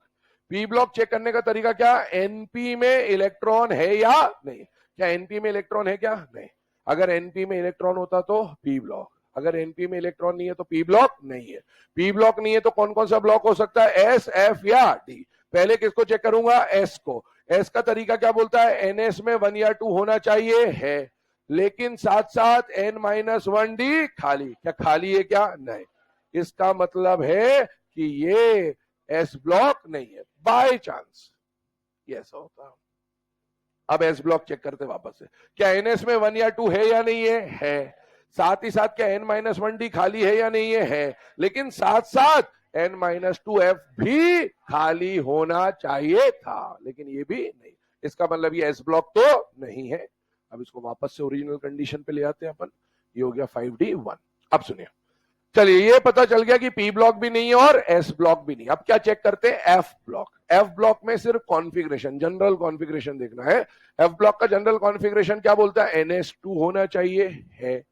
P block check करने का तरीका क्या? एनपी में इलेक्ट्रॉन है या नहीं। क्या एनपी में इलेक्ट्रॉन है क्या? नहीं। अगर एनपी में इलेक्ट्रॉन होता तो पी ब्लॉक, अगर एनपी में इलेक्ट्रॉन नहीं है तो पी ब्लॉक नहीं है। पी ब्लॉक नहीं है तो कौन कौन सा ब्लॉक हो सकता है? एस, एफ या डी। पहले किसको चेक करूंगा? एस को। एस का तरीका क्या बोलता है? एनएस में 1 या 2 होना चाहिए, है, लेकिन साथ साथ n-1d खाली। क्या खाली है क्या? नहीं। इसका मतलब है कि ये एस ब्लॉक नहीं है, बाय चांस ये ऐसा होता है। अब एस ब्लॉक चेक करते वापस से। क्या एनएस में 1 या 2 है या नहीं है? है। साथ ही साथ क्या n-1d खाली है या नहीं है? है, लेकिन साथ साथ n-2f भी खाली होना चाहिए था, लेकिन ये भी नहीं। इसका मतलब ये एस ब्लॉक तो नहीं है। अब इसको वापस से ओरिजिनल कंडीशन पे ले आते हैं अपन। ये हो गया 5D1। अब सुनिए, चलिए ये पता चल गया कि पी ब्लॉक भी नहीं है और एस ब्लॉक भी नहीं। अब क्या चेक करते हैं, एफ ब्लॉक। एफ ब्लॉक में सिर्फ कॉन्फ़िगरेशन, जनरल कॉन्फ़िगरेशन देखना है। एफ ब्लॉक का जनरल कॉन्फ़िगरेशन क्या बोलता है, NS2 होना चाहिए है,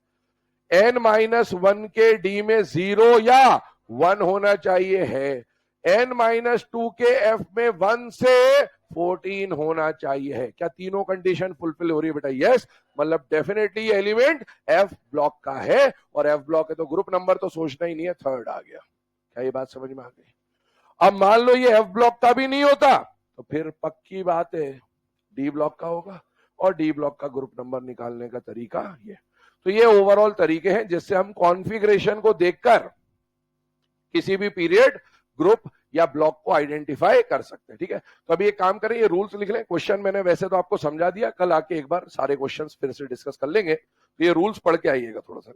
N-1 के डी में 0 या 1 होना चाहिए है, N-2 के F में 1 से 14 होना चाहिए है। क्या तीनों कंडीशन फुलफिल हो रही है बेटा, यस, मतलब डेफिनेटली ये एलिमेंट एफ ब्लॉक का है, और एफ ब्लॉक है तो ग्रुप नंबर तो सोचना ही नहीं है, थर्ड आ गया। क्या ये बात समझ में आ गई? अब मान लो ये एफ ब्लॉक का भी नहीं होता तो फिर पक्की बात है डी ब्लॉक का होगा, और डी ब्लॉक का ग्रुप नंबर निकालने का तरीका ये। तो ये ओवरऑल तरीके हैं जिससे हम कॉन्फ़िगरेशन को देखकर किसी भी पीरियड, ग्रुप या ब्लॉक को आइडेंटिफाई कर सकते हैं। ठीक है, तो अभी एक काम करें, ये रूल्स लिख लें। क्वेश्चन मैंने वैसे तो आपको समझा दिया, कल आके एक बार सारे क्वेश्चंस फिर से डिस्कस कर लेंगे, तो ये रूल्स पढ़ के आइएगा थोड़ा सा।